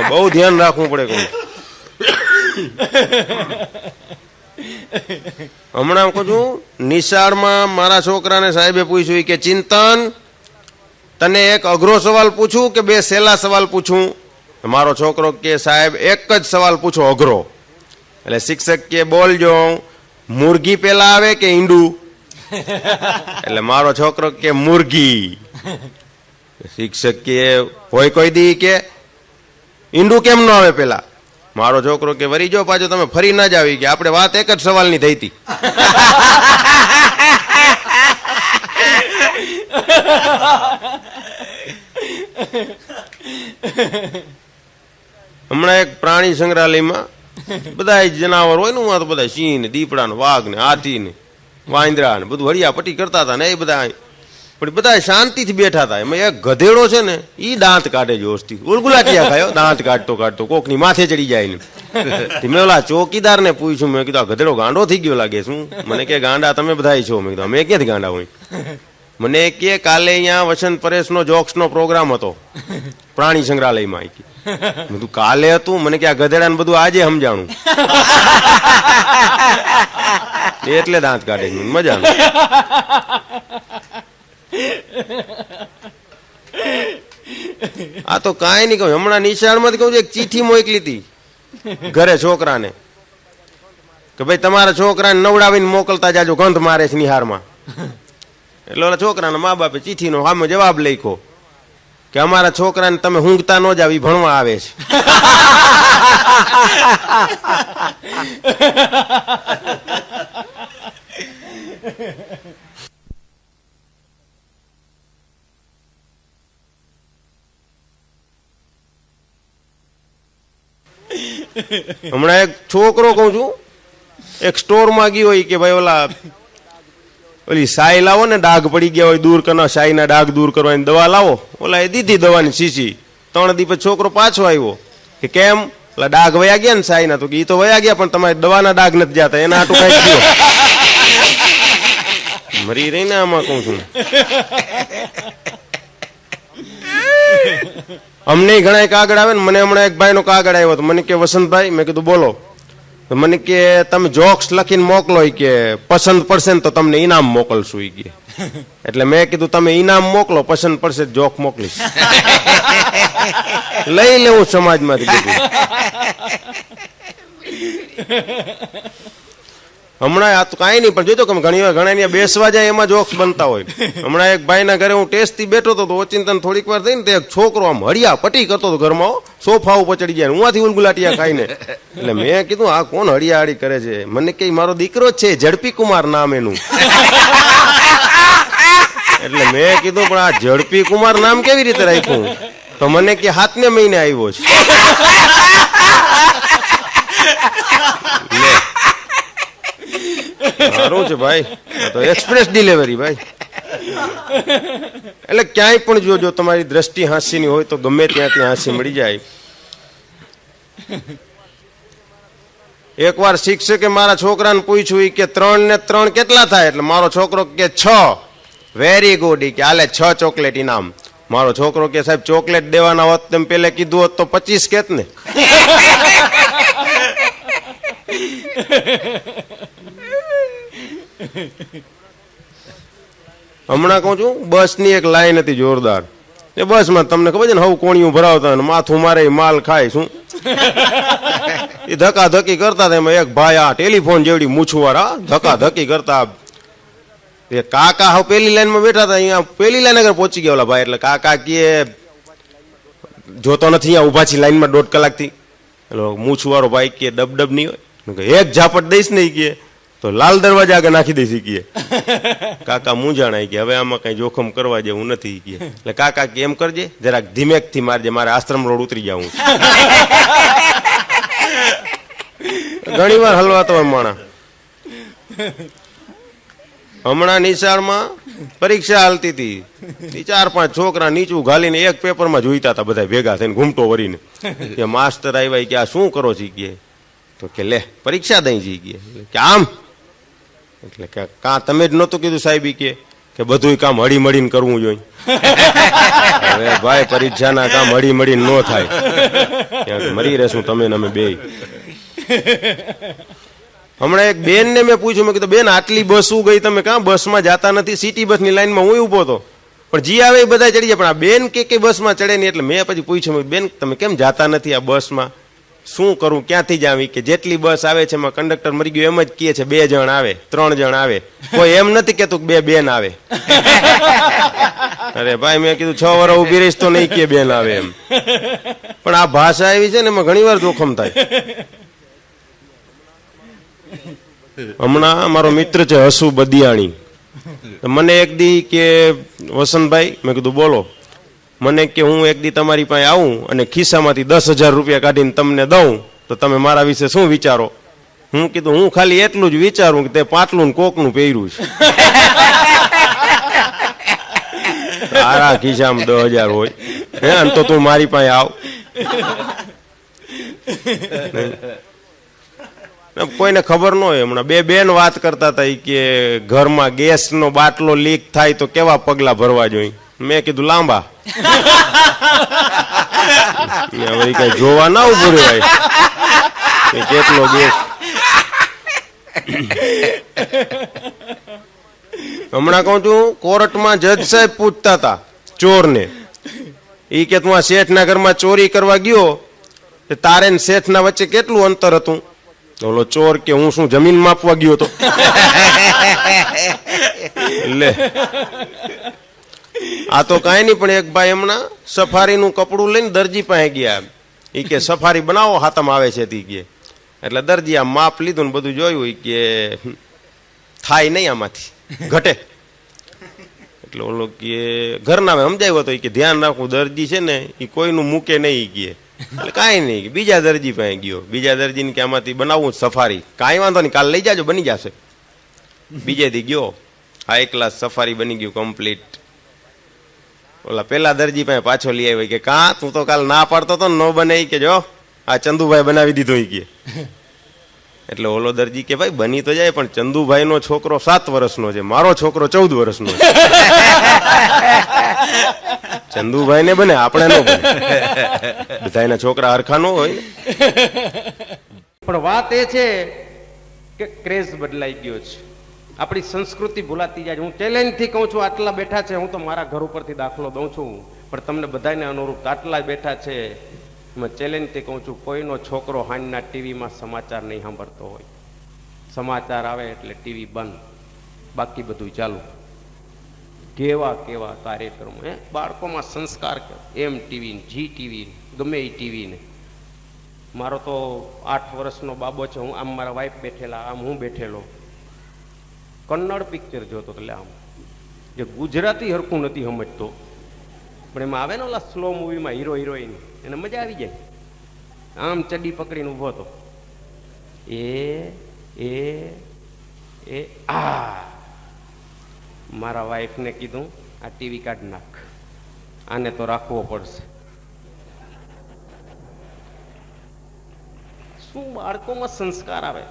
બહુ ધ્યાન રાખવું પડે. કહું હમણાં કહું છું નિશાળમાં મારા છોકરાને સાહેબે પૂછ્યું કે ચિંતન તને એક અઘરો સવાલ પૂછું કે 2 સહેલા સવાલ પૂછું? મારો છોકરો કે સાહેબ એક જ સવાલ પૂછો અઘરો. એટલે શિક્ષક કે બોલજો. મુર્ગી પેલા આવે કે ઈંડું? એટલે મારો છોકરો કે મુર્ગી. શિક્ષક કે હોય કોઈ દી કે ઈંડું કેમ ન આવે પેલા? મારો છોકરો કે વરી જો પાછો તમે ફરી ના જ આવી કે આપણે વાત એક જ સવાલની થઈ હતી. હમણાં એક પ્રાણી સંગ્રહાલયમાં બધા જનાવર હોય ને, તો બધા સિંહ ને દીપડા ને વાઘ ને હાથી ને વાંદરા ને બધું હળિયાપટ્ટી કરતા હતા ને એ બધા, પણ બધા શાંતિથી બેઠા હતા. એમાં એક ગધેડો છે ને, ઈ દાંત કાઢે જોશથી, ઉલગુલાટિયા ખાયો દાંત કાઢતો કાઢતો કોકની માથે ચડી જાય ને. મેં ઓલા ચોકીદાર ને પૂછ્યું, મેં કીધું આ ગધેડો ગાંડો થઈ ગયો લાગે શું? મને કે ગાંડા તમે બધા છો. મેં કીધું અમે ક્યાંથી ગાંડા હોય? મને કે કાલે અહીંયા વસંત પરેશ નો જોક્સ નો પ્રોગ્રામ હતો પ્રાણી સંગ્રહાલયમાં. મેં કીધું કાલે હતું? મને કે આ ગધેડા ને બધું આજે સમજાણું. એટલે દાંત કાઢે મજાનું. આ તો કાંઈ નહીં કહું. હમણાં નિશાળમાંથી કહું છું, એક ચીઠી મોકલી હતી ઘરે છોકરાને કે ભાઈ તમારા છોકરાને નવડાવીને મોકલતા જાજો, ગંધ મારે છે નિહારમાં. એટલે ઓલા છોકરાના મા બાપે ચીઠીનો સામે જવાબ લખ્યો કે અમારા છોકરાને તમે ઊંઘતા ન જાવ, ઈ ભણવા આવે છે. હમણાં એક છોકરો કઉ છું, એક સ્ટોરમાં ગયો હોય કે ભાઈ ઓલી સાઈ લાવો ને, ડાઘ પડી ગયા હોય દૂર કરો, સાઈ ના ડાઘ દૂર કરવાની દવા લાવો. ઓલા એ દીધી દવાની શીશી. 3 દિવસ છોકરો પાછો આવ્યો કે કેમ? ઓલા ડાઘ વયા ગયા ને સાઈ ના? તો ઈ તો વયા ગયા, પણ તમારે દવાના ડાઘ નથી જતા, એના હાટું કઈ ગયો. મરી રહી ને આમાં કઉ છું. અમને ઘણા કાગળ આવે ને, મને હમણાં એક ભાઈ નો કાગળ આવ્યો તો મને કે વસંતભાઈ, મેં કીધું બોલો. તો મને કે તમે જોક્સ લખીને મોકલો કે પસંદ પડશે ને તો તમને ઇનામ મોકલશું ઈ કે. એટલે મેં કીધું તમે ઇનામ મોકલો, પસંદ પડશે જોક મોકલીશ. લઈ લેવું સમાજમાંથી બધું. હમણાં આ તો કાંઈ નહીં, પણ જોજો કે ઘણી વાર ઘણા બેસવા જાય એમાં જોક્સ બનતા હોય. હમણાં એક ભાઈના ઘરે હું ટેસ્ટથી બેઠો હતો તો ઓચિંતન થોડીક વાર થઈને એક છોકરો આમ હળિયા પટી કરતો હતો ઘરમાં, સોફા ઉપર ચડી જાય, ઉમાંથી ઉલગુલાટિયા ખાઈને. એટલે મેં કીધું આ કોણ હળિયાહળી કરે છે? મને કે મારો દીકરો જ છે, ઝડપી કુમાર નામ એનું. એટલે મેં કીધું પણ આ ઝડપી કુમાર નામ કેવી રીતે રાખ્યું? તો મને કે 7 મહિને આવ્યો છે. સારું છે ભાઈ, તો એક્સપ્રેસ ડિલિવરી ભાઈ. એટલે ક્યાંય પણ જો તમારી દ્રષ્ટિ હાસ્યની હોય તો ગમે ત્યાંથી હાસ્ય મળી જાય. એકવાર શિક્ષકે મારા છોકરાને પૂછ્યું કે 3 ને 3 કેટલા થાય? એટલે મારો છોકરો કે 6. Very good. કે હાલે 6 ચોકલેટ ઇનામ. મારો છોકરો કે સાહેબ ચોકલેટ દેવાના હોત તેમ પેલે કીધું હોત તો 25 કેત ને. હમણાં કહું છું, બસ ની એક લાઈન હતી જોરદાર. એ બસમાં તમને ખબર છે ને, હવ કોણિયું ભરાવતા માથું મારે માલ ખાય શું, એ ધક્કા ધક્કી કરતા હતા. એમાં એક ભાઈ આ ટેલિફોન જેવડી મૂછવાળા ધક્કા ધક્કી કરતા. એ કાકા હવે પેલી લાઈનમાં બેઠા હતા, અહીંયા પેલી લાઈન આગળ પહોંચી ગયા ઓલા ભાઈ. એટલે કાકા કે જોતો નથી, અહીંયા ઉભા છે લાઈનમાં 1.5 કલાકથી. એટલે મૂછવાળો ભાઈ કે ડબ નહીં હોય, એક ઝાપટ દઈશ ને કે તો લાલ દરવાજા આગળ નાખી દઈશ કે. કાકા મૂંઝાણા કે હવે આમાં કઈ જોખમ કરવા જેવું નથી કે. એટલે કાકા કે એમ કરજે, જરાક ધીમેકથી મારજે, મારે આશ્રમ રોડ ઉતરી જવું. ઘણી વાર હલવાતો હોય માણા. હમણાં નિશાળમાં પરીક્ષા હાલતી હતી, 4-5 છોકરા નીચું ઘાલીને એક પેપરમાં જોઈતા હતા, બધા ભેગા થઈને ઘૂમટો વરીને. કે માસ્ટર આવ્યા કે આ શું કરો છો કે? તો કે લે પરીક્ષા દઈ જઈ કે આમ. એટલે કે કાં તમે જ નહોતું કીધું સાહેબ કે બધું કામ હળી મળીને કરવું જોઈએ? હવે ભાઈ પરીક્ષાના કામ હળી મળીને ન થાય, મરી રહેશું તમે ને અમે બે. હમણાં એક બેન ને મેં પૂછ્યું, મેં કીધું બેન આટલી બસ ગઈ, તમે કાં બસમાં જતા નથી? સિટી બસની લાઈનમાં હું ઉભો હતો, પણ જી આવે એ બધા ચડી જાય, પણ આ બેન કે બસમાં ચડે નહીં. એટલે મેં પછી પૂછ્યું, બેન તમે કેમ જતા નથી આ બસમાં? શું કરું, ક્યાંથી જાવી? કે જેટલી બસ આવે છે એમાં કંડક્ટર મરી ગયો એમ જ કહે છે 2 જણ આવે, 3 જણ આવે, કોઈ એમ નથી કેતું કે 2 બેન આવે. અરે ભાઈ, મેં કીધું 6 વર્ષ ઉભી રહીશ તો નહીં કે બેન આવે એમ. પણ આ ભાષા એવી છે ને એમાં ઘણી વાર જોખમ થાય. હમણાં મારો મિત્ર છે હસુ બદિયાણી, મને એક દી કે વસંતભાઈ, મેં કીધું બોલો. મને કે હું એક દી તમારી પાસે આવું અને ખિસ્સામાંથી 10,000 રૂપિયા કાઢીને તમને દઉં તો તમે મારા વિશે શું વિચારો? હું કીધું હું ખાલી એટલું જ વિચારું કે તે પાટલું ને કોકનું પહેર્યું છે. તારા ખિસ્સામાં 10,000 હોય હે, અને તો તું મારી પાસે આવ. કોઈને ખબર ન હોય. હમણાં 2 બેન વાત કરતા હતા કે ઘરમાં ગેસનો બાટલો લીક થાય તો કેવા પગલા ભરવા જોઈએ. મેં કીધું લાંબા. વળી કઈ જોવા ના ઉભું રહેવાય કેટલો ગેસ. હમણાં કહું છું, કોર્ટમાં જજ સાહેબ પૂછતા હતા ચોરને, ઈ કે તું આ શેઠના ઘરમાં ચોરી કરવા ગયો, તારે ને શેઠના વચ્ચે કેટલું અંતર હતું? ઓલો ચોર કે હું શું જમીન માપવા ગયો હતો? લે, આ તો કઈ નહીં. પણ એક ભાઈ હમણાં સફારીનું કપડું લઈને દરજી પાસે ગયા. એ કે સફારી બનાવો, હાથમ આવે છે તી કે. એટલે દરજી આ માપ લીધું ને બધું જોયું કે થાય નહીં, આમાંથી ઘટે. એટલે ઓલો કે ઘરના સમજાવ્યો હતો કે ધ્યાન રાખવું, દરજી છે ને એ કોઈનું મૂકે નહીં કે. એટલે કાંઈ નહીં, બીજા દરજી પાસે ગયો. બીજા દરજીને કે આમાંથી બનાવવું સફારી. કાંઈ વાંધો નહીં, કાલ લઈ જાજો, બની જશે. બીજે દી ગયો, હાઈ ક્લાસ સફારી બની ગયું કમ્પ્લીટ. ઓલા પેલા દરજી પાસે પાછો લઈ આવ્યો કે કાં તું તો કાલ ના પાડતો તો ન બને કે જો આ ચંદુભાઈ બનાવી દીધો કે. એટલે ઓલો દરજી કે ભાઈ બની તો જાય, પણ ચંદુભાઈ નો છોકરો 7 વર્ષનો છે, મારો છોકરો 14 વર્ષનો છે. ચંદુભાઈ ને બને, આપણે ન બને. બધાના છોકરા હરખા ન હોય ને. પણ વાત એ છે કે ક્રેઝ બદલાઈ ગયો છે, આપણી સંસ્કૃતિ ભૂલાતી જાય. હું ચેલેન્જ થી કહું છું, આટલા બેઠા છે, હું તો મારા ઘર ઉપરથી દાખલો દઉં છું, પણ તમને બધાને અનુરૂપ આટલા બેઠા છે. હું ચેલેન્જ થી કહું છું, કોઈનો છોકરો હાંજના ટીવીમાં સમાચાર નહીં સાંભળતો હોય. સમાચાર આવે એટલે ટીવી બંધ, બાકી બધું ચાલુ. કેવા કેવા કાર્યક્રમો, બાળકોમાં સંસ્કાર. એમ ટીવી, જી ટીવી, ગમે એ ટીવી ને. મારો તો 8 વર્ષનો બાબો છે, હું આમ મારા વાઈફ બેઠેલા, આમ હું બેઠેલો, કન્નડ પિક્ચર જોતો. એટલે આમ જે ગુજરાતી હરખું નથી સમજતો, પણ એમાં આવે ને ઓલા સ્લો મૂવીમાં હીરો હિરોઈન, એને મજા આવી જાય. આમ ચડ્ડી પકડીને ઉભો હતો, મારા વાઈફને કીધું આ ટીવી કાઢ નાખ, આને તો રાખવો પડશે. શું બાળકોમાં સંસ્કાર આવે,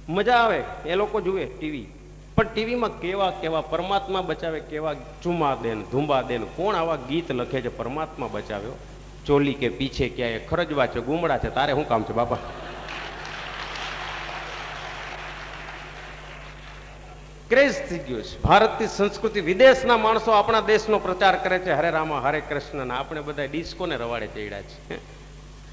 મજા આવે, એ લોકો જુએ ટીવી. પણ ટીવીમાં કેવા કેવા પરમાત્મા બચાવે, કેવા ચુમા દેન ધુંબા દેન. કોણ આવા ગીત લખે છે, પરમાત્મા બચાવ્યો, ચોલી કે પીછે ક્યાંય ખરજવા છે, ગુમડા છે, તારે શું કામ છે બાપા? ક્રેઝ થઈ ગયો છે ભારતની સંસ્કૃતિ. વિદેશના માણસો આપણા દેશનો પ્રચાર કરે છે, હરે રામા હરે કૃષ્ણ, ના આપણે બધા ડિસ્કોને રવાડે ચડ્યા છે.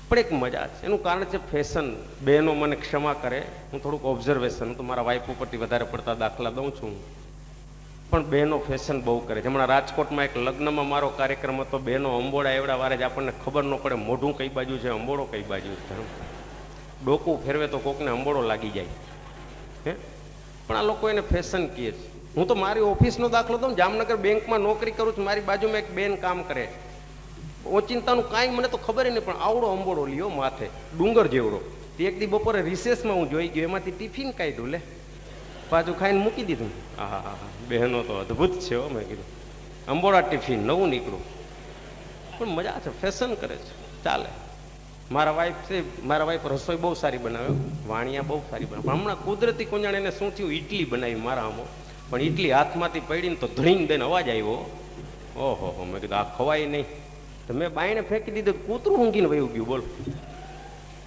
પણ એક મજા છે, એનું કારણ છે ફેશન. બહેનો મને ક્ષમા કરે, હું થોડુંક ઓબ્ઝર્વેશન, તો મારા વાઈફ ઉપરથી વધારે પડતા દાખલા દઉં છું. પણ બહેનો ફેશન બહુ કરે છે. હમણાં રાજકોટમાં એક લગ્નમાં મારો કાર્યક્રમ હતો, બહેનો અંબોડા એવડા વારે જ આપણને ખબર ન પડે મોઢું કઈ બાજુ છે, અંબોડો કઈ બાજુ છે. ડોકું ફેરવે તો કોકને અંબોડો લાગી જાય. હે, પણ આ લોકો એને ફેશન કહે છે. હું તો મારી ઓફિસનો દાખલો દઉં, જામનગર બેંકમાં નોકરી કરું છું, મારી બાજુમાં એક બેન કામ કરે, ઓચિંતાનું કાંઈ મને તો ખબર નહીં, પણ આવડો અંબોડો લ્યો માથે, ડુંગર જેવડો. તે એક દી બપોરે રિસેસમાં હું જોઈ ગયો, એમાંથી ટિફિન કાઢ્યું, લે પાછું ખાઈને મૂકી દીધું. હા હા હા, બહેનો તો અદભુત છે હો. મેં કીધું અંબોડા ટિફિન નવું નીકળું. પણ મજા છે, ફેશન કરે છે, ચાલે. મારા વાઈફ રસોઈ બહુ સારી બનાવે, વાણિયા બહુ સારી બનાવે. પણ હમણાં કુદરતી કોંજાણ એને શું થયું, ઇડલી બનાવી મારા આમાં. પણ ઇડલી હાથમાંથી પડીને તો ધડીને દઈને અવાજ આવ્યો. ઓહો હો, મેં કીધું આ ખવાય નહીં. તો મેં બાઈને ફેંકી દીધું, કૂતરું ઊંઘીને વયું ગયું. બોલો,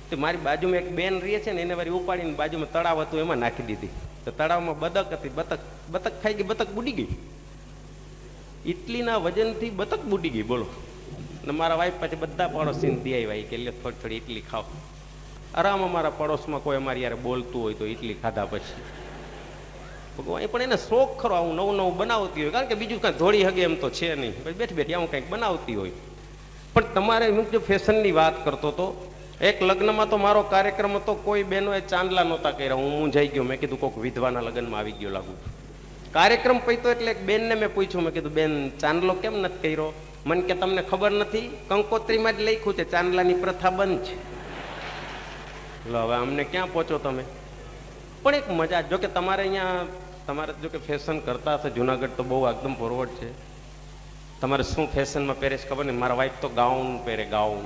તો મારી બાજુમાં એક બેન રહે છે ને, એને વારી ઉપાડીને બાજુમાં તળાવ હતું એમાં નાખી દીધી. તો તળાવમાં બતક હતી, બતક ખાઈ ગઈ, બતક બુડી ગઈ. ઇડલીના વજનથી બતક બુડી ગઈ. બોલો, ને મારા વાઈફ પછી બધા પડોશીને દે આવ્યા કે લે થોડી થોડી ઇડલી ખાઓ. આરામ અમારા પડોશમાં કોઈ અમારી યાર બોલતું હોય તો ઇડલી ખાધા પછી ભગવાન પણ એને શોખ ખરો આવું નવું નવું બનાવતી હોય, કારણ કે બીજું કાંઈ ધોળી હગે એમ તો છે નહીં, બેઠી બેઠી આવું કંઈક બનાવતી હોય. પણ તમારે હું જો ફેશનની વાત કરતો હતો, એક લગ્નમાં તો મારો કાર્યક્રમ હતો, કોઈ બહેનોએ ચાંદલા નહોતા કર્યા, હું મૂંઝાઈ ગયો. મેં કીધું કોઈક વિધવાના લગ્નમાં આવી ગયો લાગુ. કાર્યક્રમ પત્યો એટલે એક બેનને મેં પૂછ્યું, મેં કીધું બેન ચાંદલો કેમ નથી કર્યો? મને કે તમને ખબર નથી, કંકોત્રીમાં જ લખ્યું છે ચાંદલાની પ્રથા બંધ છે. લો હવે અમને ક્યાં પહોંચો તમે. પણ એક મજા, જો કે તમારે અહીંયા તમારે જો કે ફેશન કરતા હશે, જુનાગઢ તો બહુ એકદમ ફોરવર્ડ છે. તમારે શું ફેશનમાં પહેરે છે ખબર નહીં. મારા વાઈફ તો ગાઉન પહેરે, ગાઉન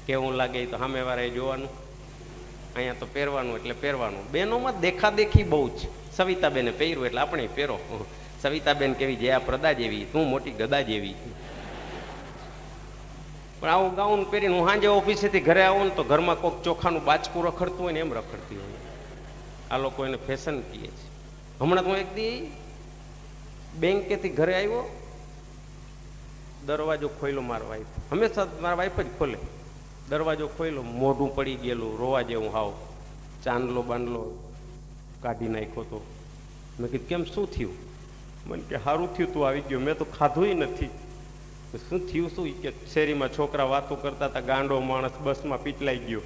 કેવું લાગે તો સામે વાળાએ જોવાનું, અહીંયા તો પહેરવાનું એટલે પહેરવાનું. બહેનોમાં દેખાદેખી બહુ જ. સવિતાબેને પહેર્યું એટલે આપણે પહેરો. સવિતાબેન કેવી જયા પ્રદા જેવી, તું મોટી ગદા જેવી. પણ આવું ગાઉન પહેરીને હું સાંજે ઓફિસેથી ઘરે આવું ને તો ઘરમાં કોઈક ચોખાનું બાચકું રખડતું હોય ને એમ રખડતી હોય. આ લોકો એને ફેશન કહે છે. હમણાં તો હું એક દી બેંકેથી ઘરે આવ્યો, દરવાજો ખોલ્યો મારા વાઈફ, હંમેશા મારા વાઈફ જ ખોલે. દરવાજો ખોલ્યો, મોઢું પડી ગયેલું, રોવા જેવું હાવ, ચાંદલો બાંદલો કાઢી નાખ્યો તો. મેં કીધું કેમ શું થયું? મને કે સારું થયું તું આવી ગયો, મેં તો ખાધું નથી. શું થયું? શું કે શેરીમાં છોકરા વાતો કરતા હતા, ગાંડો માણસ બસમાં પીટલાઈ ગયો.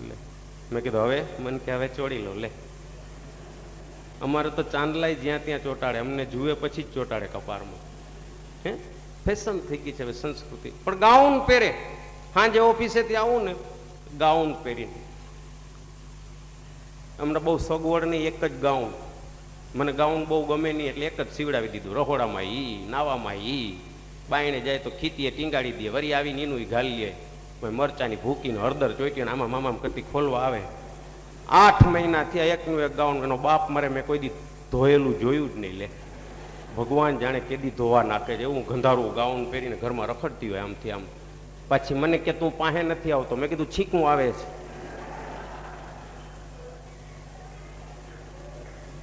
લે મેં કીધું હવે? મને કે હવે ચોડી લો. લે અમારે તો ચાંદલાય જ્યાં ત્યાં ચોટાડે, અમને જુએ પછી જ ચોટાડે કપારમાં. હે ફેશન થઈ ગઈ છે હવે સંસ્કૃતિ. પણ ગાઉન પહેરે, સાંજે ઓફિસેથી આવું ને ગાઉન પહેરીને. હમણાં બહુ સગવડ નહીં, એક જ ગાઉન. મને ગાઉન બહુ ગમે નહીં એટલે એક જ સીવડાવી દીધું. રહોડામાં ઈ, નાવામાં ઈ, બાયણે જાય તો ખીતીએ ટીંગાડી દે, વરી આવીને એનું ઘાલી લે. મરચાની ભૂકીને હળદર ચોઈટીને આમાં મામામ કરતી ખોલવા આવે. 8 મહિના થયા એકનું એક ગાઉન. એનો બાપ મારે મેં કોઈ દી ધોયેલું જોયું જ નહીં. લે ભગવાન જાણે કેદી ધોવા નાખે છે એવું ગંધારું ગાઉન પહેરીને ઘરમાં રખડતી હોય આમથી આમ. પાછી મને કે તું પાસે નથી આવતો. મેં કીધું છીકું આવે છે.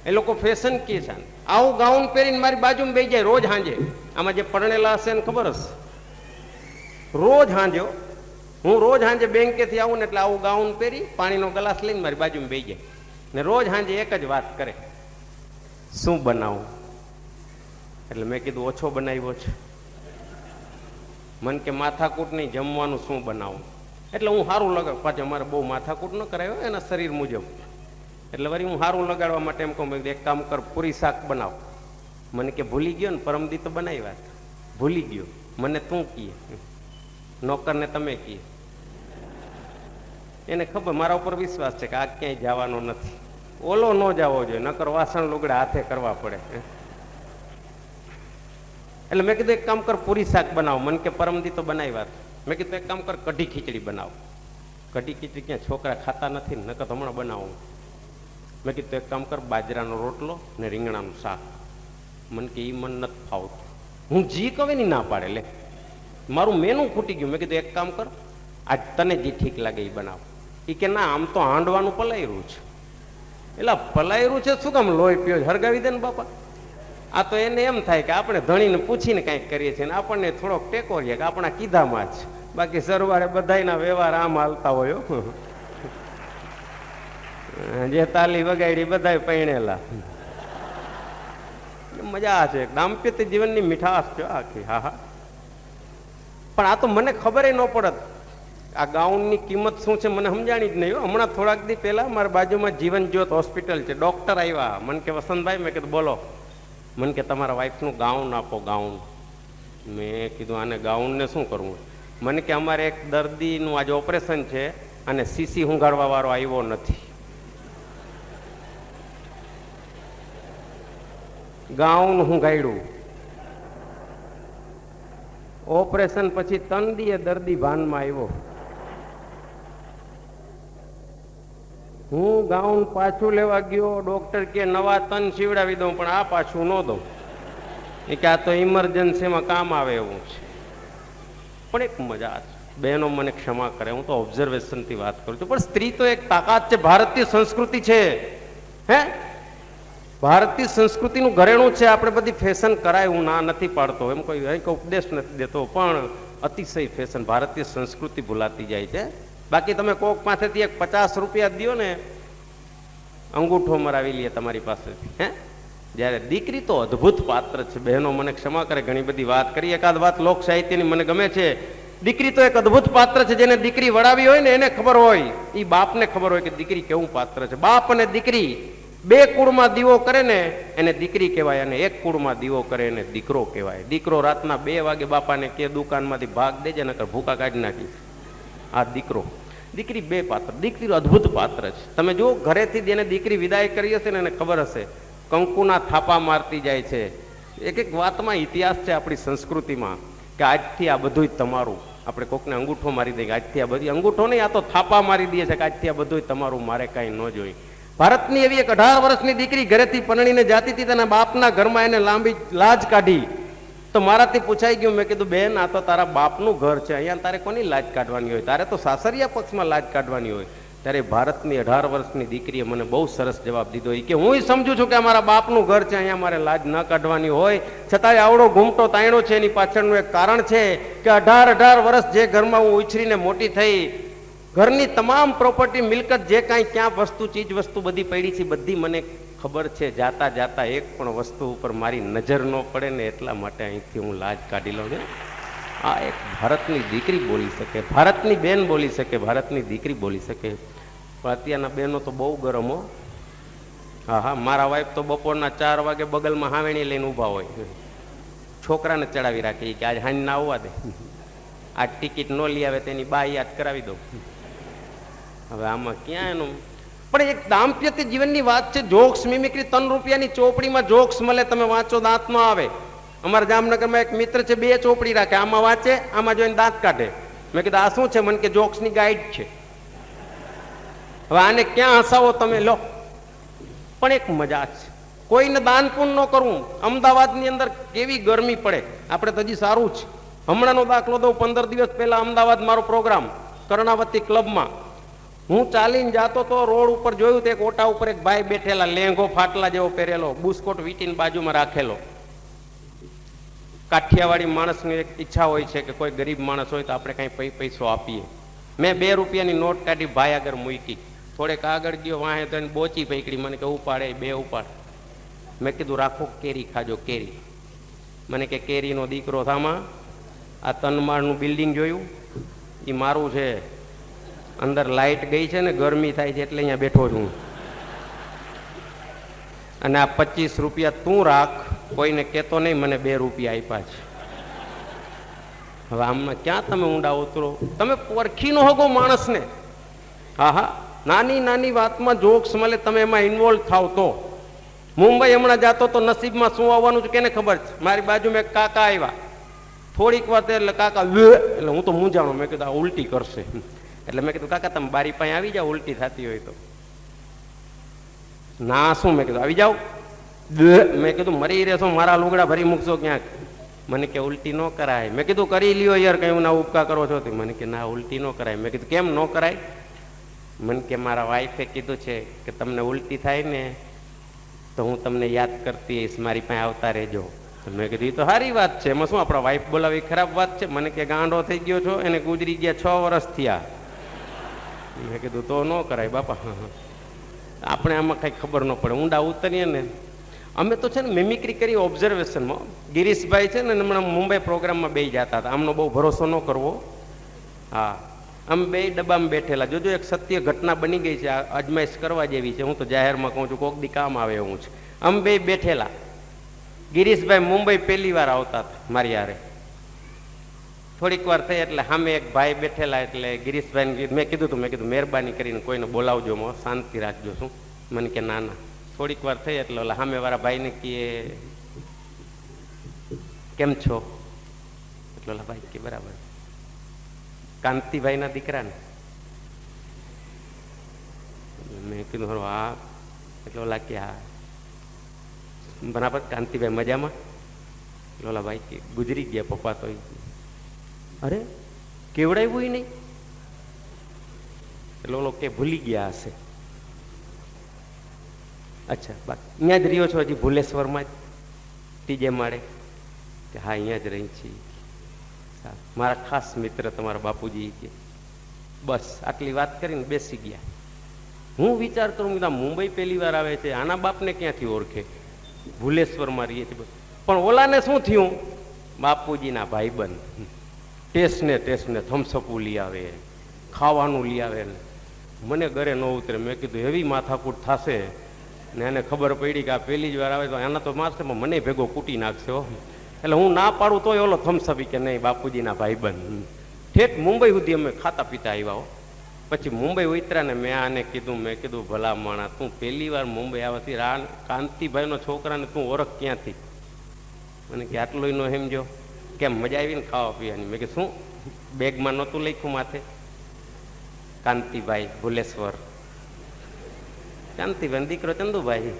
એ લોકો ફેશન કે છે. આવું ગાઉન પહેરીને મારી બાજુમાં બેસી જાય રોજ સાંજે. આમાં જે પરણેલા હશે ને ખબર હશે, રોજ સાંજે હું રોજ સાંજે બેંકેથી આવું ને એટલે આવું ગાઉન પહેરી પાણીનો ગ્લાસ લઈને મારી બાજુમાં બેસી જાય ને રોજ સાંજે એક જ વાત કરે, શું બનાવું? એટલે મેં કીધું ઓછો બનાવ્યો છે. મન કે માથાકૂટ નહીં, જમવાનું શું બનાવું? એટલે હું સારું લગાડ. પાછું અમારે બહુ માથાકૂટ ન કરાયો એના શરીર મુજબ. એટલે વળી હું સારું લગાડવા માટે એમ કહું એક કામ કર, પૂરી શાક બનાવ. મને કે ભૂલી ગયો ને, પરમદી તો બનાવ્યા હતા, ભૂલી ગયો. મને તું કીએ, નોકરને તમે કીએ. એને ખબર મારા ઉપર વિશ્વાસ છે કે આ ક્યાંય જવાનો નથી. ઓલો ન જવો જોઈએ, નકર વાસણ લુગડા હાથે કરવા પડે. એટલે મેં કીધું એક કામ કર, પૂરી શાક બનાવ. મને કે પરમદી તો બનાવ્યા હતા. મેં કીધું એક કામ કર, કઢી ખીચડી બનાવ. કઢી ખીચડી ક્યાં છોકરા ખાતા નથી ને, નકર હમણાં બનાવું. મેં કીધું એક કામ કર, બાજરાનો રોટલો ને રીંગણાનું શાક. મને કે એ મન નથી ફાવતું. હું જી કવે ની ના પાડે. લે મારું મેનું ખૂટી ગયું. મેં કીધું એક કામ કર, આજ તને જે ઠીક લાગે એ બનાવ. એ કે ના, આમ તો હાંડવાનું પલાયરું છે. એટલે પલાયરું છે શું કામ લોહી પીઓ? હરગાવી દે ને બાપા. આ તો એને એમ થાય કે આપણે ધણીને પૂછીને કંઈક કરીએ છીએ ને આપણને થોડોક ટેકો રહીએ કે આપણા કીધામાં જ. બાકી સરવારે બધાયના વ્યવહાર આમ હાલતા હોય. જે તાલી વગાડી બધાય પૈણેલા. મજા છે, દાંપત્ય જીવનની મીઠાશ છે આખી. હા હા. પણ આ તો મને ખબર ન પડત આ ગાઉનની કિંમત શું છે, મને સમજાણી જ નહીં. હમણાં થોડાક દી પહેલા મારા બાજુમાં જીવન જ્યોત હોસ્પિટલ છે, ડોક્ટર આવ્યા. મને કે વસંતભાઈ, મેં કીધું બોલો. મને કે તમારા વાઈફનું ગાઉન આપો, ગાઉન. મેં કીધું આને ગાઉનને શું કરવું? મને કે અમારે એક દર્દીનું આજે ઓપરેશન છે અને સીસી હુંગાડવા વાળો આવ્યો નથી. ગાઉન હુંગાડ્યું. ઓપરેશન પછી 3 દીએ દર્દી ભાનમાં આવ્યો. હું ગાઉન પાછું લેવા ગયો. ડોક્ટર કે નવા 3 સીવડાવી દઉં, પણ આ પાછું ન દઉં. એ કે આ તો ઇમરજન્સીમાં કામ આવે એવું છે. પણ એક મજા છે. બહેનો મને ક્ષમા કરે, હું તો ઓબ્ઝર્વેશનથી વાત કરું છું. પણ સ્ત્રી તો એક તાકાત છે, ભારતીય સંસ્કૃતિ છે. હે ભારતીય સંસ્કૃતિનું ઘરેણું છે. આપણે બધી ફેશન કરાય, હું ના નથી પાડતો, એમ કોઈ ઉપદેશ નથી દેતો, પણ અતિશય ફેશન, ભારતીય સંસ્કૃતિ ભૂલાતી જાય છે. બાકી તમે કોક પાસેથી એક 50 રૂપિયા દ્યો ને, અંગૂઠો મરાવી લે તમારી પાસેથી. હે, જ્યારે દીકરી તો અદ્ભુત પાત્ર છે. બહેનો મને ક્ષમા કરે, ઘણી બધી વાત કરી, એકાદ વાત લોક સાહિત્યની મને ગમે છે. દીકરી તો એક અદ્ભુત પાત્ર છે. જેને દીકરી વડાવી હોય ને એને ખબર હોય, એ બાપને ખબર હોય કે દીકરી કેવું પાત્ર છે. બાપ અને દીકરી બે કુળમાં દીવો કરે ને એને દીકરી કહેવાય, અને એક કુળમાં દીવો કરે એને દીકરો કહેવાય. દીકરો રાતના 2 વાગે બાપાને કે દુકાનમાંથી ભાગ દેજે નકર ભૂકા કાઢી નાખી. આ દીકરો. દીકરી બે પાત્ર. દીકરી અદ્ભુત પાત્ર છે. તમે જો ઘરેથી જેને દીકરી વિદાય કરી હશે ને એને ખબર હશે, કંકુના થાપા મારતી જાય છે. એક એક વાતમાં ઇતિહાસ છે આપણી સંસ્કૃતિમાં, કે આજથી આ બધું તમારું. આપણે કોકને અંગૂઠો મારી દઈએ, આજથી આ બધી અંગૂઠો નહીં, આ તો થાપા મારી દઈએ છે કે આજથી આ બધું તમારું, મારે કાંઈ ન જોઈ. ભારતની એવી એક 18 વર્ષની દીકરી ઘરેથી પરણીને જાતી હતી, તેના બાપના ઘરમાં એને લાંબી લાજ કાઢી. તો મારાથી પૂછાઈ ગયું, મેં કીધું બેન આ તો તારા બાપનું ઘર છે, અહીંયા તારે કોની લાજ કાઢવાની હોય? તારે તો સાસરિયા પક્ષમાં લાજ કાઢવાની હોય. ત્યારે ભારતની 18 વર્ષની દીકરીએ મને બહુ સરસ જવાબ દીધો, કે હું સમજુ છું કે અમારા બાપનું ઘર છે, અહીંયા મારે લાજ ન કાઢવાની હોય, છતાંય આવડો ઘૂમટો તાયણો છે. એની પાછળનું એક કારણ છે કે 18 વર્ષ જે ઘરમાં હું ઉછરીને મોટી થઈ, ઘરની તમામ પ્રોપર્ટી, મિલકત, જે કાંઈ ક્યાં વસ્તુ, ચીજ વસ્તુ બધી પડી છે, બધી મને ખબર છે. જાતા જાતા એક પણ વસ્તુ ઉપર મારી નજર ન પડે ને, એટલા માટે અહીંથી હું લાજ કાઢી લઉં છું. આ એક ભારતની દીકરી બોલી શકે, ભારતની બેન બોલી શકે, ભારતની દીકરી બોલી શકે. પણ અત્યારના બહેનો તો બહુ ગરમ હો. હા હા, મારા વાઈફ તો બપોરના 4 વાગે બગલમાં હાવેણી લઈને ઊભા હોય, છોકરાને ચડાવી રાખે કે આજ હાંજ ના આવવા દે, આજ ટિકિટ ન લઈ આવે તેની બા યાદ કરાવી દઉં. હવે આમાં ક્યાં એનું? પણ એક દાંપત્ય જીવનની વાત છે. જોક્સ મિમિક્રી, 3 રૂપિયાની ચોપડીમાં જોક્સ મળે, તમે વાંચો દાંત ન આવે. અમારા જામનગરમાં એક મિત્ર છે, 2 ચોપડી રાખે, આમાં વાંચે, આમાં જોઈને દાંત કાઢે. મેં કીધું આ શું છે? મને કે જોક્સની ગાઈડ છે. હવે આને ક્યાં હસાવો તમે? લો. પણ એક મજા છે, કોઈને દાન પુણ્ય ન કરવું. અમદાવાદની અંદર કેવી ગરમી પડે, આપણે તો હજી સારું છે. હમણાંનો દાખલો દઉં, 15 દિવસ પહેલા અમદાવાદ મારો પ્રોગ્રામ કર્ણાવતી ક્લબમાં, હું ચાલીને જાતો તો રોડ ઉપર જોયું તો એક ઓટા ઉપર એક ભાઈ બેઠેલા, લેંઘો ફાટલા જેવો પહેરેલો, બુસ્કોટ વીટીને બાજુમાં રાખેલો. કાઠિયાવાડી માણસની એક ઈચ્છા હોય છે કે કોઈ ગરીબ માણસ હોય તો આપણે કાંઈ પૈસો આપીએ. મેં 2 રૂપિયાની નોટ કાઢી ભાઈ આગળ મૂકી, થોડેક આગળ ગયો, વાહે તો બોચી પકડી, મને કે ઉપાડે, 2 ઉપાડ. મેં કીધું રાખો, કેરી ખાજો, કેરી. મને કે કેરીનો દીકરો થામાં, આ 3 માળનું બિલ્ડિંગ જોયું, એ મારું છે, અંદર લાઇટ ગઈ છે ને ગરમી થાય છે એટલે અહીંયા બેઠો છું, અને આ 25 રૂપિયા તું રાખ, કોઈને કહેતો નહીં, મને 2 રૂપિયા આપ્યા છે. હવે આમાં ક્યાં તમે ઊંડા ઉતરો? તમે પરખી ન હોગો માણસને. હા હા, નાની નાની વાતમાં જોક્સ મળે, તમે એમાં ઇન્વોલ્વ થાવ તો. મુંબઈ હમણાં જાતો તો નસીબમાં શું આવવાનું છે કેને ખબર છે? મારી બાજુમાં એક કાકા આવ્યા, થોડીક વાત એટલે કાકા એટલે હું તો મૂંઝાણો. મેં કીધું આ ઉલટી કરશે, એટલે મેં કીધું કાકા તમે બારી પાસે આવી જાઓ, ઉલટી થતી હોય તો. ના શું? મેં કીધું આવી જાઓ. મેં કીધું મરી રહેશો, મારા લુગડા ભરી મૂકશો ક્યાંક. મને કે ઉલટી ન કરાય. મેં કીધું કરી લ્યો યાર, કઈ ના ઉપકા કરો છો? મને કે ના ઉલટી ન કરાય. મેં કીધું કેમ ન કરાય? મને કે મારા વાઈફે કીધું છે કે તમને ઉલટી થાય ને તો હું તમને યાદ કરતી હઈશ, મારી પાસે આવતા રહેજો. મેં કીધું એ તો સારી વાત છે, એમાં શું આપણા વાઈફ બોલાવી ખરાબ વાત છે? મને કે ગાંડો થઈ ગયો છો, એને ગુજરી ગયા 6 વર્ષ થયા. મેં કીધું તો ન કરાય બાપા, આપણે આમાં કઈ ખબર ન પડે, ઊંડા ઉતરીએ ને. અમે તો છે ને મિમિક્રી કરી ઓબ્ઝર્વેશનમાં. ગિરીશભાઈ છે ને હમણાં મુંબઈ પ્રોગ્રામમાં બે જતા હતા, આમનો બહુ ભરોસો ન કરવો. હા, અમે 2 ડબ્બામાં બેઠેલા. જોજો એક સત્ય ઘટના બની ગઈ છે, અજમાઈશ કરવા જેવી છે. હું તો જાહેરમાં કહું છું, કોક દી કામ આવે એવું છે. અમે 2 બેઠેલા. ગિરીશભાઈ મુંબઈ પહેલી વાર આવતા હતા મારી હારે. થોડીક વાર થઈ એટલે સામે એક ભાઈ બેઠેલા, એટલે ગિરીશભાઈ મેં કીધું મહેરબાની કરીને કોઈને બોલાવજો, શાંતિ રાખજો. શું? મને કે ના ના. થોડીક વાર થઈ એટલે ઓલા સામે વાળા ભાઈને કહે કેમ છો? એટલે ઓલા ભાઈ કે બરાબર. કાંતિભાઈ ના દીકરા ને? મેં કીધું હા. એટલે ઓલા કે હા બરાબર. કાંતિભાઈ મજામાં? એટલે ઓલા ભાઈ કે ગુજરી ગયા પપ્પા તો. અરે કેવડાવ્યું નહીં? એટલે ઓલો કે ભૂલી ગયા હશે. અચ્છા બાકી અહીંયા જ રહ્યો છો હજી ભુલેશ્વરમાં જ ત્રીજે માળે? કે હા અહીંયા જ રહી છીએ. મારા ખાસ મિત્ર તમારા બાપુજી કે બસ આટલી વાત કરીને બેસી ગયા. હું વિચાર કરું કે મુંબઈ પહેલી વાર આવે છે, આના બાપને ક્યાંથી ઓળખે? ભુલેશ્વરમાં રહીએ છીએ. પણ ઓલાને શું થયું? બાપુજીના ભાઈબંધ ટેસ્ટને થમ્સઅપું લઈ આવે, ખાવાનું લઈ આવે. મને ઘરે ન ઉતરે. મેં કીધું એવી માથાકૂટ થશે ને એને ખબર પડી કે આ પહેલી જ વાર આવે તો આના તો મારશે, પણ મને ભેગો કૂટી નાખશે. એટલે હું ના પાડું તોય ઓલો થમ્સઅપ કે નહીં બાપુજીના ભાઈબંધ. ઠેઠ મુંબઈ સુધી અમે ખાતા પીતા આવ્યા. પછી મુંબઈ ઉતર્યા ને મેં આને કીધું, મેં કીધું ભલા માણા તું પહેલી વાર મુંબઈ આવતી કાંતિભાઈનો છોકરાને તું ઓળખ ક્યાંથી? મને કે આટલું નો સમજો, કેમ મજા આવી ને ખાવા પીવાની? મેં કે શું બેગમાં નહોતું લખ્યું માથે કાંતિભાઈ ભુલેશ્વર? કાંતિભાઈ દીકરો ચંદુભાઈ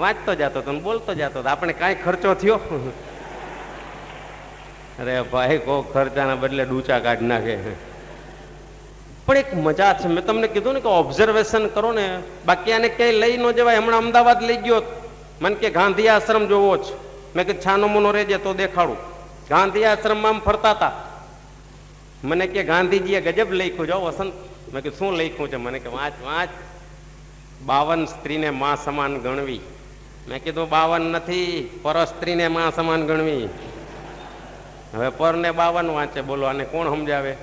વાંચતો જતો હતો બોલતો જતો હતો. આપણે કાંઈ ખર્ચો થયો? અરે ભાઈ કો ખર્ચાના બદલે ડૂચા કાઢી નાખે. પણ એક મજા છે. મેં તમને કીધું ને કે ઓબ્ઝર્વેશન કરો ને, બાકી આને ક્યાંય લઈ ન જવાય. હમણાં અમદાવાદ લઈ ગયો, મને કે ગાંધી આશ્રમ જોવો જ. મેં કીધું છાનો મોનો રેજે તો દેખાડું. ગાંધી આશ્રમમાં આમ ફરતા હતા. મને કે ગાંધીજીએ ગજબ લખ્યું જો વસંત. મેં કીધું શું લખ્યું છે? મને કે વાંચ વાંચ. 52 સ્ત્રીને માં સમાન ગણવી. મેં કીધું 52 નથી, પર સ્ત્રીને માં સમાન ગણવી. હવે પર ને 52 વાંચે. બોલો આને કોણ સમજાવે?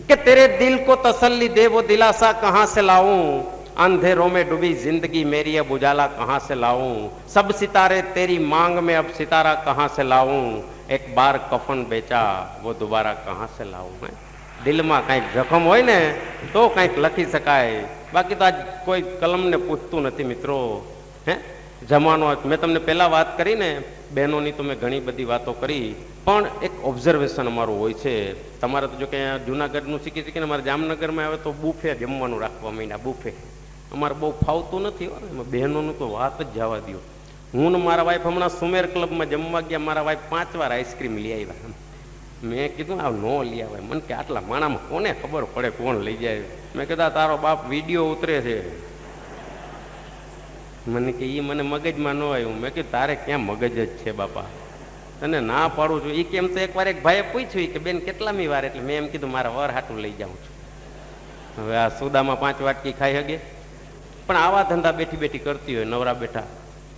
કે તેરે દિલ કો તસલ્લી દે વો દિલાસા કહાં से लाऊं, अंधेरों में डूबी जिंदगी मेरी अब उजाला कहां से लाऊं, सब सितारे तेरी मांग में अब सितारा कहां से लाऊं, एक बार कफन बेचा वो दोबारा कहां से लाऊं. દિલમાં કંઈક જખમ હોય ને તો કંઈક લખી શકાય. બાકી તો આજ કોઈ કલમને પૂછતું નથી મિત્રો. હે જમાનો મેં તમને પહેલા વાત કરી ને બહેનોની, તો મેં ઘણી બધી વાતો કરી. પણ એક ઓબ્ઝર્વેશન અમારું હોય છે. તમારે તો જો કે જુનાગઢનું શીખી શીખીને અમારે જામનગરમાં આવે તો બુફે જમવાનું રાખવા માંડ્યા. બુફે અમારે બહુ ફાવતું નથી. એમાં બહેનોનું તો વાત જ જવા દો. હું ને મારા વાઈફ હમણાં સુમેર ક્લબમાં જમવા ગયા. મારા વાઈફ 5 વાર આઈસ્ક્રીમ લઈ આવ્યા. મેં કીધું આ ન લઈ આવે. મને કે આટલા માણામાં કોને ખબર પડે કોણ લઈ જાય? મેં કીધું તારો બાપ વિડીયો ઉતરે છે. મને કે એ મને મગજમાં ન આવ્યું. મેં કીધું તારે ક્યાં મગજ જ છે બાપા, તને ના પાડું છું. એ કેમ તો એકવાર એક ભાઈએ પૂછ્યું કે બેન કેટલામી વાર? એટલે મેં એમ કીધું મારા વર હાટું લઈ જાઉં છું. હવે આ સુદામાં 5 વાટકી ખાઈ હગે? પણ આવા ધંધા બેઠી બેઠી કરતી હોય નવરા બેઠા